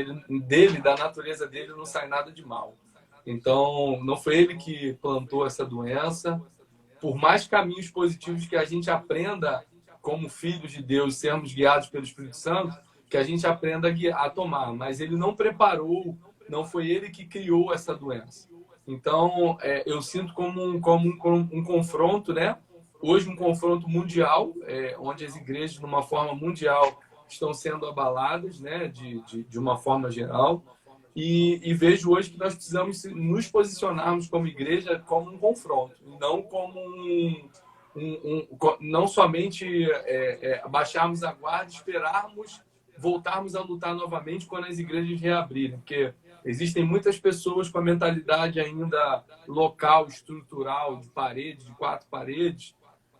da natureza dele, não sai nada de mal. Então, não foi ele que plantou essa doença. Por mais caminhos positivos que a gente aprenda, como filhos de Deus, sermos guiados pelo Espírito Santo, que a gente aprenda a tomar. Mas ele não preparou, não foi ele que criou essa doença. Então, eu sinto como um confronto, né? Hoje, um confronto mundial, onde as igrejas, de uma forma mundial, estão sendo abaladas, né? De uma forma geral. E vejo hoje que nós precisamos nos posicionarmos como igreja como um confronto, não como não somente baixarmos a guarda, esperarmos voltarmos a lutar novamente quando as igrejas reabrirem, porque existem muitas pessoas com a mentalidade ainda local, estrutural, de parede, de 4 paredes,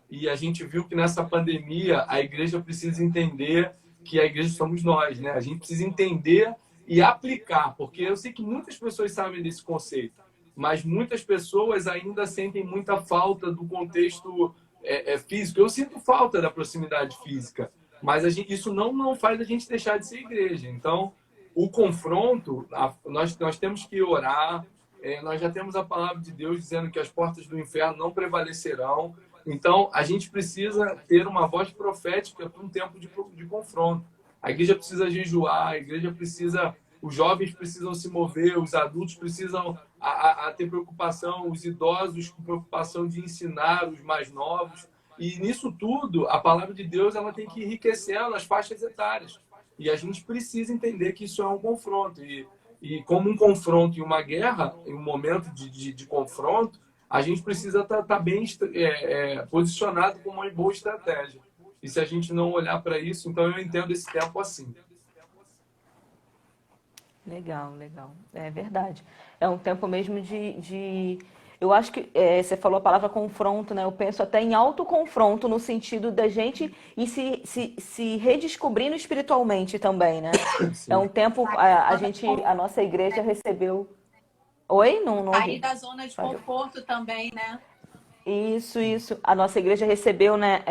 e a gente viu que nessa pandemia a igreja precisa entender que a igreja somos nós, né? A gente precisa entender e aplicar, porque eu sei que muitas pessoas sabem desse conceito, mas muitas pessoas ainda sentem muita falta do contexto físico. Eu sinto falta da proximidade física, mas isso não faz a gente deixar de ser igreja. Então, o confronto, nós temos que orar, nós já temos a palavra de Deus dizendo que as portas do inferno não prevalecerão. Então, a gente precisa ter uma voz profética para um tempo de confronto. A igreja precisa jejuar, a igreja precisa, os jovens precisam se mover, os adultos precisam ter preocupação, os idosos com preocupação de ensinar os mais novos. E nisso tudo, a palavra de Deus ela tem que ir enriquecendo as faixas etárias. E a gente precisa entender que isso é um confronto. E como um confronto e uma guerra, em um momento de confronto, a gente precisa estar bem posicionado com uma boa estratégia. E se a gente não olhar para isso, então eu entendo esse tempo assim. Legal, legal. É verdade. É um tempo mesmo Eu acho que você falou a palavra confronto, né? Eu penso até em autoconfronto, no sentido da gente ir se redescobrindo espiritualmente também, né? Sim. É um tempo, a nossa igreja recebeu... Oi? Não ouvi. Sair da zona de conforto também, né? Isso. A nossa igreja recebeu, né,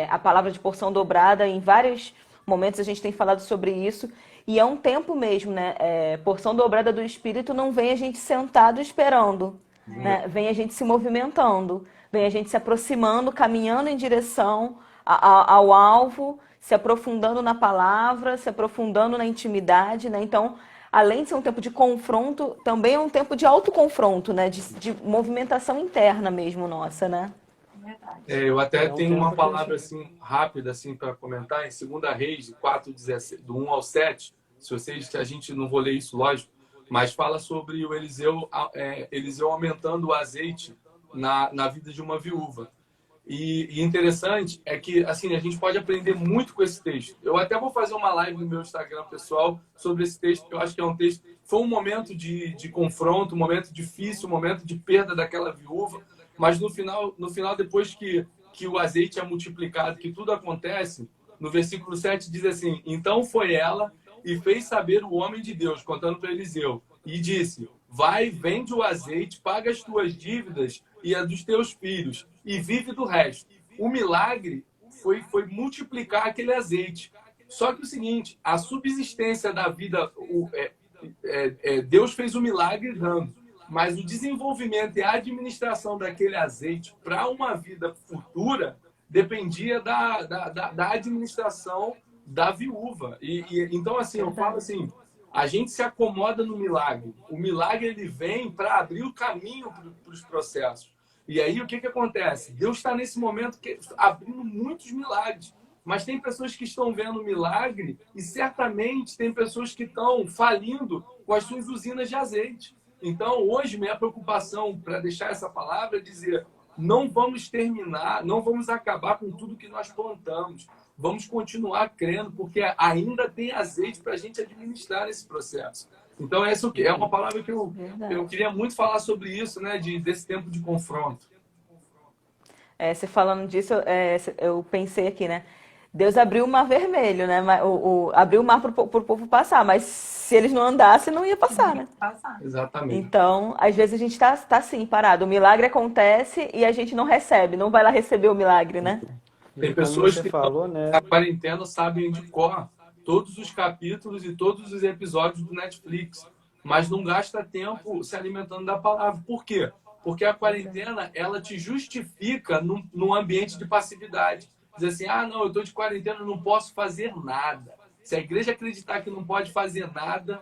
a palavra de porção dobrada. Em vários momentos a gente tem falado sobre isso. E é um tempo mesmo, né? Porção dobrada do Espírito não vem a gente sentado esperando, né? Vem a gente se movimentando, vem a gente se aproximando, caminhando em direção ao alvo, se aprofundando na palavra, se aprofundando na intimidade, né? Então, além de ser um tempo de confronto, também é um tempo de autoconfronto, né? De movimentação interna mesmo nossa, né? Eu até tenho uma palavra assim, rápida assim, para comentar, em 2 Reis 4:17, do 1 ao 7, a gente não vou ler isso, lógico, mas fala sobre o Eliseu aumentando o azeite na vida de uma viúva. E interessante é que assim, a gente pode aprender muito com esse texto. Eu até vou fazer uma live no meu Instagram pessoal sobre esse texto, que eu acho que é um texto... Foi um momento de confronto, um momento difícil, um momento de perda daquela viúva, mas no final depois que o azeite é multiplicado, que tudo acontece, no versículo 7 diz assim: então foi ela e fez saber o homem de Deus, contando para Eliseu, e disse: vai, vende o azeite, paga as tuas dívidas e a dos teus filhos, e vive do resto. O milagre foi multiplicar aquele azeite. Só que o seguinte, a subsistência da vida, Deus fez o milagre dando, mas o desenvolvimento e a administração daquele azeite para uma vida futura dependia da administração da viúva. Então, assim, eu falo assim, a gente se acomoda no milagre. O milagre ele vem para abrir o caminho para os processos. E aí, o que acontece? Deus está nesse momento abrindo muitos milagres. Mas tem pessoas que estão vendo o milagre e certamente tem pessoas que estão falindo com as suas usinas de azeite. Então, hoje, minha preocupação para deixar essa palavra é dizer: não vamos terminar, não vamos acabar com tudo que nós plantamos. Vamos continuar crendo, porque ainda tem azeite para a gente administrar esse processo. Então, essa é uma palavra que eu queria muito falar sobre isso, né? Desse tempo de confronto. Você falando disso, eu pensei aqui, né? Deus abriu o mar vermelho, né? Abriu o mar para o povo passar, mas se eles não andassem, não ia passar, né? Exatamente. Então, às vezes a gente tá assim, parado. O milagre acontece e a gente não recebe, não vai lá receber o milagre, né? Tem pessoas que na quarentena sabem de cor todos os capítulos e todos os episódios do Netflix, mas não gasta tempo se alimentando da palavra. Por quê? Porque a quarentena, ela te justifica num ambiente de passividade. Diz assim: não, eu estou de quarentena, não posso fazer nada. Se a igreja acreditar que não pode fazer nada,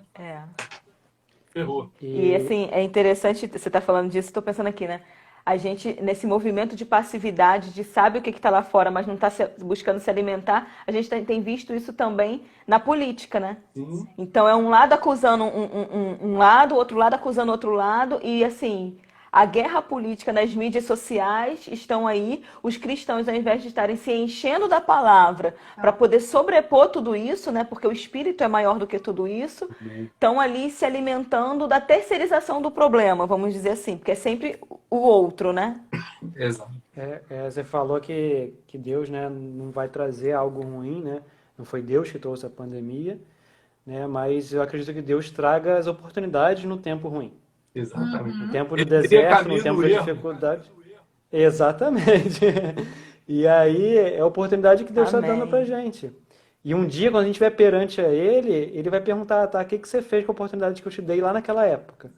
ferrou. E assim, é interessante, você está falando disso, estou pensando aqui, né? A gente, nesse movimento de passividade, de sabe o que está lá fora, mas não está buscando se alimentar, a gente tem visto isso também na política, né? Sim. Então, é um lado acusando um lado, outro lado acusando outro lado, e assim, a guerra política nas mídias sociais estão aí, os cristãos, ao invés de estarem se enchendo da palavra para poder sobrepor tudo isso, né? Porque o Espírito é maior do que tudo isso, estão ali se alimentando da terceirização do problema, vamos dizer assim, porque é sempre o outro, né? Exato. Você falou que Deus, né, não vai trazer algo ruim, né? Não foi Deus que trouxe a pandemia, né? Mas eu acredito que Deus traga as oportunidades no tempo ruim. Exatamente. No tempo do Ele cria deserto, caminho no tempo no da erro. dificuldade. Exatamente. E aí é a oportunidade que Deus está dando pra Amém. gente. E um dia, quando a gente estiver perante a Ele vai perguntar, tá, o que que você fez com a oportunidade que eu te dei lá naquela época?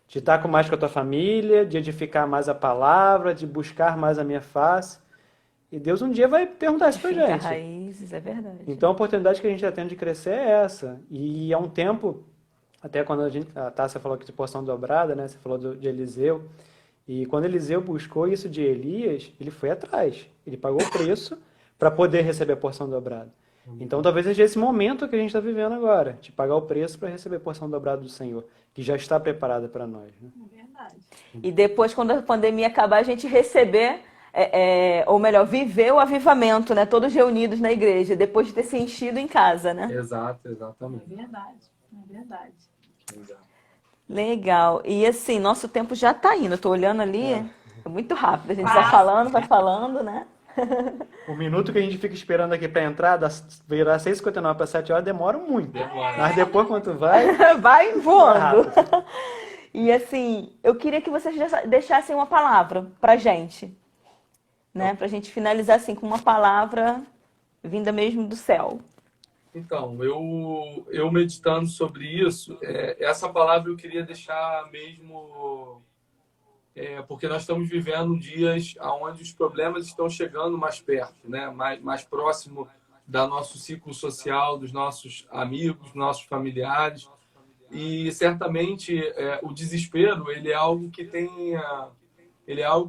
De estar mais com a tua família, de edificar mais a palavra, de buscar mais a minha face. E Deus um dia vai perguntar isso pra Finca gente. raízes, é verdade. Então a oportunidade que a gente está tendo de crescer é essa. E há um tempo, até quando a Tássia falou aqui de porção dobrada, né? Você falou de Eliseu. E quando Eliseu buscou isso de Elias, ele foi atrás. Ele pagou o preço para poder receber a porção dobrada. Então talvez seja esse momento que a gente está vivendo agora, de pagar o preço para receber a porção dobrada do Senhor, que já está preparada para nós, né? É verdade. E depois, quando a pandemia acabar, a gente receber, ou melhor, viver o avivamento, né? Todos reunidos na igreja, depois de ter se enchido em casa, né? Exato, É exatamente. verdade. É verdade. Exato. Legal. E assim, nosso tempo já tá indo. Eu tô olhando ali, é muito rápido. A gente vai falando, né? O minuto que a gente fica esperando aqui para entrar, virar 6h59 para 7 horas, demora muito. Demora. Mas depois, quando vai, Vai voando. rápido. E assim, eu queria que vocês deixassem uma palavra pra gente, né? Pra gente finalizar assim com uma palavra vinda mesmo do céu. Então, eu meditando sobre isso, essa palavra eu queria deixar mesmo, porque nós estamos vivendo dias onde os problemas estão chegando mais perto, né? Mais próximo do nosso ciclo social, dos nossos amigos, dos nossos familiares. E certamente o desespero ele é algo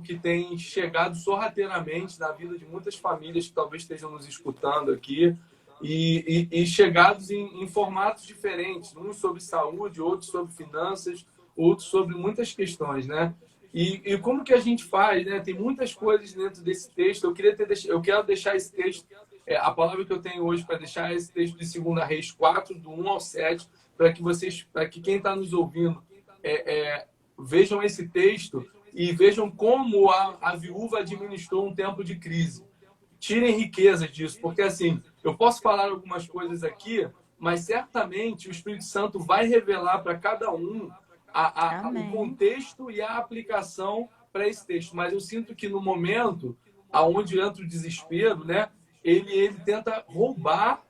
que tem chegado sorrateiramente na vida de muitas famílias que talvez estejam nos escutando aqui e chegados em formatos diferentes, uns sobre saúde, outros sobre finanças, outros sobre muitas questões, né? E como que a gente faz, né? Tem muitas coisas dentro desse texto. Eu quero deixar esse texto, a palavra que eu tenho hoje para deixar é esse texto de 2 Reis 4, do 1 ao 7, para que quem está nos ouvindo vejam esse texto e vejam como a viúva administrou um tempo de crise. Tirem riqueza disso, porque assim, eu posso falar algumas coisas aqui, mas certamente o Espírito Santo vai revelar para cada um o contexto e a aplicação para esse texto. Mas eu sinto que no momento aonde entra o desespero, né, ele tenta roubar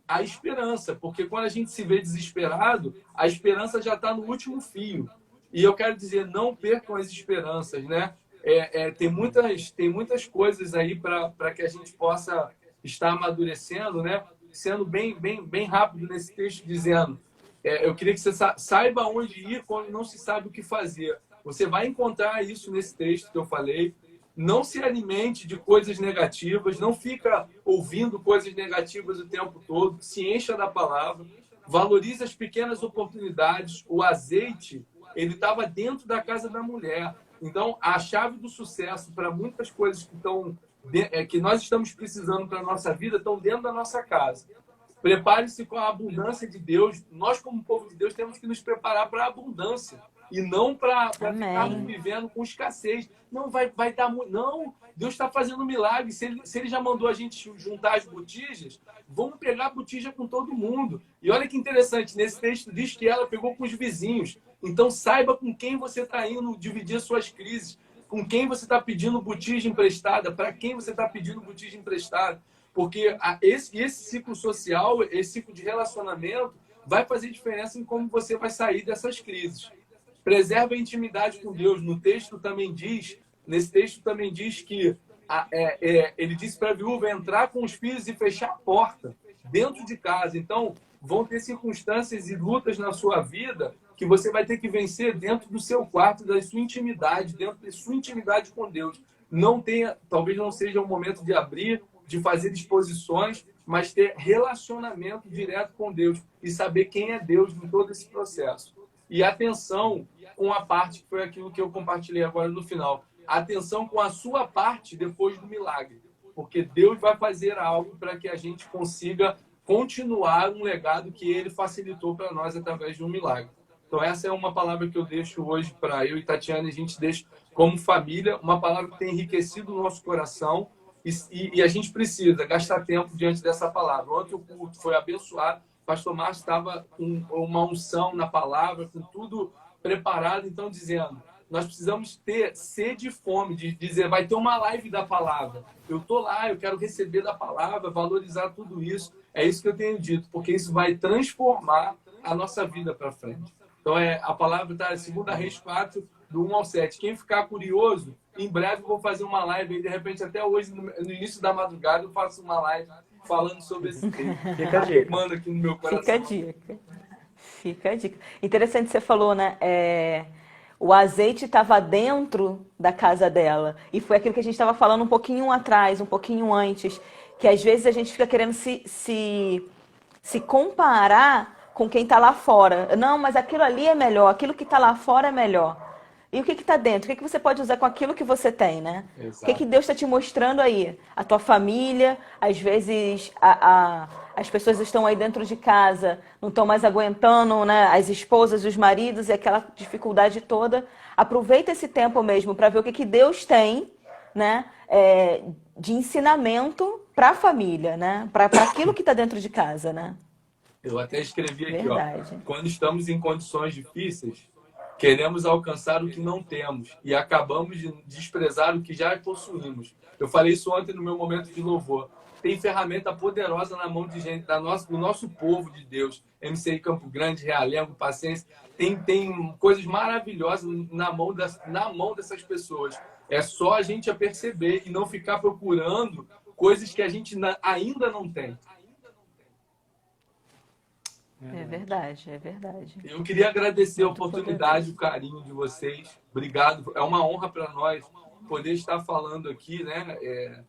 a esperança, porque quando a gente se vê desesperado, a esperança já está no último fio. E eu quero dizer, não percam as esperanças, né? Tem muitas coisas aí para que a gente possa estar amadurecendo, né? Sendo bem rápido nesse texto, dizendo, eu queria que você saiba onde ir quando não se sabe o que fazer. Você vai encontrar isso nesse texto que eu falei. Não se alimente de coisas negativas, não fica ouvindo coisas negativas o tempo todo, se encha da palavra, valorize as pequenas oportunidades. O azeite, ele estava dentro da casa da mulher. Então, a chave do sucesso para muitas coisas que nós estamos precisando para a nossa vida estão dentro da nossa casa. Prepare-se com a abundância de Deus. Nós, como povo de Deus, temos que nos preparar para a abundância e não para ficarmos vivendo com escassez. Não vai dar muito. Não, Deus está fazendo um milagre. Se ele já mandou a gente juntar as botijas, vamos pegar a botija com todo mundo. E olha que interessante, nesse texto diz que ela pegou com os vizinhos. Então saiba com quem você está indo dividir suas crises, com quem você está pedindo botija emprestada, para quem você está pedindo botija emprestada. Porque esse ciclo social, esse ciclo de relacionamento, vai fazer diferença em como você vai sair dessas crises. Preserve a intimidade com Deus. Nesse texto também diz que ele disse para a viúva entrar com os filhos e fechar a porta dentro de casa. Então, vão ter circunstâncias e lutas na sua vida que você vai ter que vencer dentro do seu quarto, da sua intimidade, dentro da sua intimidade com Deus. Talvez não seja o momento de abrir, de fazer disposições, mas ter relacionamento direto com Deus e saber quem é Deus em todo esse processo. E atenção com a parte, que foi aquilo que eu compartilhei agora no final. Atenção com a sua parte depois do milagre. Porque Deus vai fazer algo para que a gente consiga continuar um legado que Ele facilitou para nós através de um milagre. Então essa é uma palavra que eu deixo hoje para eu e Tatiana, a gente deixa como família, uma palavra que tem enriquecido o nosso coração e a gente precisa gastar tempo diante dessa palavra. Ontem o culto foi abençoado, o pastor Márcio estava com uma unção na palavra, com tudo preparado, então dizendo, nós precisamos ter sede e fome de dizer, vai ter uma live da palavra. Eu estou lá, eu quero receber da palavra, valorizar tudo isso. É isso que eu tenho dito, porque isso vai transformar a nossa vida para frente. Então, a palavra está em 2 Reis 4, do 1 ao 7. Quem ficar curioso, em breve eu vou fazer uma live, aí, de repente até hoje, no início da madrugada, eu faço uma live falando sobre esse tema. Fica a dica. Manda aqui no meu coração. Fica a dica. Fica a dica. Interessante você falou, né? O azeite estava dentro da casa dela. E foi aquilo que a gente estava falando um pouquinho atrás, um pouquinho antes. Que às vezes a gente fica querendo se comparar com quem está lá fora. Não, mas aquilo ali é melhor, aquilo que está lá fora é melhor. E o que está dentro? O que você pode usar com aquilo que você tem, né? Exato. O que Deus está te mostrando aí? A tua família, às vezes as pessoas estão aí dentro de casa, não estão mais aguentando, né? As esposas, os maridos e aquela dificuldade toda. Aproveita esse tempo mesmo para ver o que Deus tem, né? De ensinamento para a família, né? Para aquilo que está dentro de casa, né? Eu até escrevi aqui, Verdade. quando estamos em condições difíceis, queremos alcançar o que não temos e acabamos de desprezar o que já possuímos. Eu falei isso ontem no meu momento de louvor. Tem ferramenta poderosa na mão de gente, do nosso povo de Deus. MCI Campo Grande, Realengo, Paciência. Tem coisas maravilhosas na mão dessas pessoas. É só a gente a perceber e não ficar procurando coisas que a gente ainda não tem. É verdade, é verdade. Eu queria agradecer Muito a oportunidade, poderoso. o carinho de vocês. Obrigado. É uma honra para nós poder estar falando aqui, né,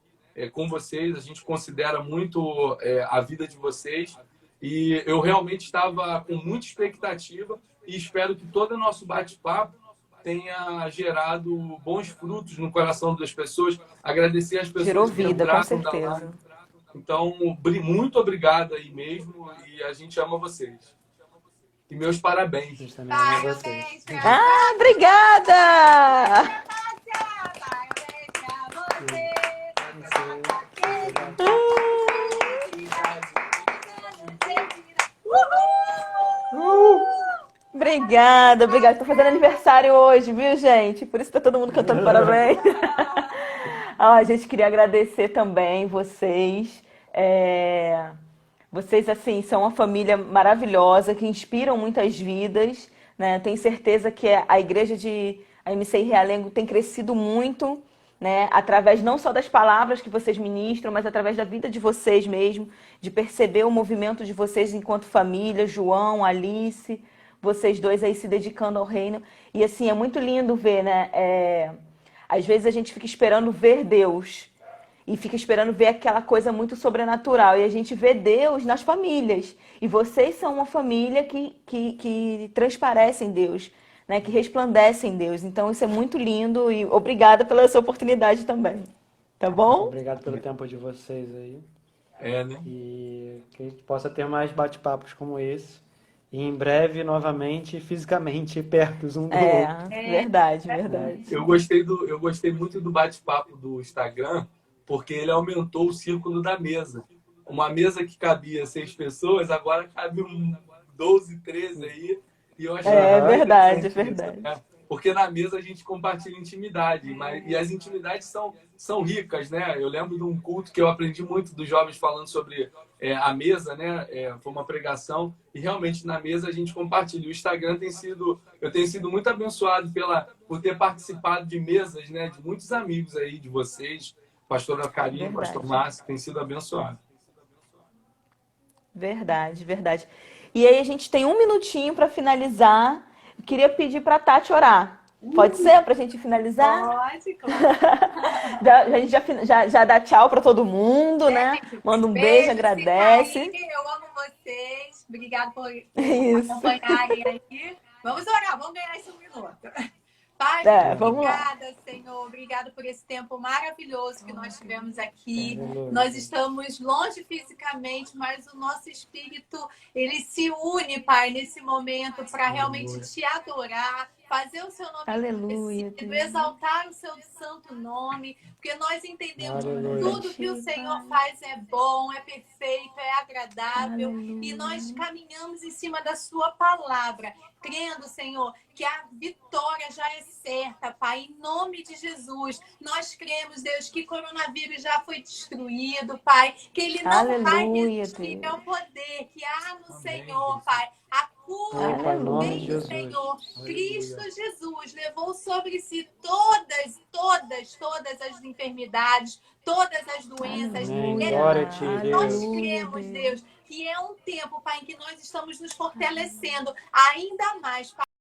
com vocês. A gente considera muito a vida de vocês. E eu realmente estava com muita expectativa e espero que todo o nosso bate-papo tenha gerado bons frutos no coração das pessoas. Agradecer as pessoas Gerou que vida, com entraram da live. certeza. Então, muito obrigado aí mesmo e a gente ama vocês. E meus A parabéns. gente também ama vocês. Parabéns pra Ah, obrigada! Parabéns pra Obrigada, obrigada. Tô fazendo aniversário hoje, viu, gente? Por isso tá todo mundo cantando parabéns. A gente queria agradecer também vocês. Vocês, assim, são uma família maravilhosa que inspiram muitas vidas, né? Tenho certeza que a igreja a MCI Realengo tem crescido muito, né? Através não só das palavras que vocês ministram, mas através da vida de vocês mesmo, de perceber o movimento de vocês enquanto família, João, Alice, vocês dois aí se dedicando ao reino. E assim, é muito lindo ver, né? Às vezes a gente fica esperando ver Deus e fica esperando ver aquela coisa muito sobrenatural. E a gente vê Deus nas famílias. E vocês são uma família que transparece em Deus, né? Que resplandece em Deus. Então isso é muito lindo e obrigada pela essa oportunidade também. Tá bom? Obrigado pelo tempo de vocês aí. Né? E que a gente possa ter mais bate-papos como esse. E em breve, novamente, fisicamente, perto um do outro. Verdade, verdade. Eu gostei muito do bate-papo do Instagram, porque ele aumentou o círculo da mesa. Uma mesa que cabia 6 pessoas, agora cabe 12, 13 aí. E eu achei verdade, interessante isso, verdade. né? Porque na mesa a gente compartilha intimidade, e as intimidades são ricas, né? Eu lembro de um culto que eu aprendi muito dos jovens falando sobre a mesa, né? Foi uma pregação, e realmente na mesa a gente compartilha. O Instagram eu tenho sido muito abençoado por ter participado de mesas, né? De muitos amigos aí, de vocês, pastora Karine, Verdade. pastor Márcio, tem sido abençoado. Verdade, verdade. E aí a gente tem 1 minutinho para finalizar. Eu queria pedir para a Tati orar. Pode ser para a gente finalizar? Pode, claro. A gente já dá tchau para todo mundo, né? Manda um beijo, agradece. Eu amo vocês. Obrigada por Isso. acompanharem aí. Vamos orar, vamos ganhar esse 1 minuto. Pai, vamos lá. obrigada, Senhor. Obrigada por esse tempo maravilhoso que nós tivemos aqui. Aleluia. Nós estamos longe fisicamente, mas o nosso espírito, ele se une, Pai, nesse momento para realmente te adorar, fazer o seu nome Aleluia, conhecido, Deus. exaltar o seu santo nome, porque nós entendemos Aleluia. que tudo que o Senhor faz é bom, é perfeito, é agradável, e nós caminhamos em cima da sua palavra, crendo, Senhor, que a vitória já é certa, Pai, em nome de Jesus. Nós cremos, Deus, que o coronavírus já foi destruído, Pai, que ele não vai Aleluia, resistir Deus. ao poder que há no Amém, Senhor, Jesus. Pai. A cura Pai, em nome vem de do Jesus. Senhor. Aleluia. Cristo Jesus levou sobre si todas as enfermidades, todas as doenças. Amém. Aleluia. Glória a ti, Nós Deus. Aleluia, cremos, Deus. Deus, que é um tempo, Pai, em que nós estamos nos fortalecendo ainda mais, Pai.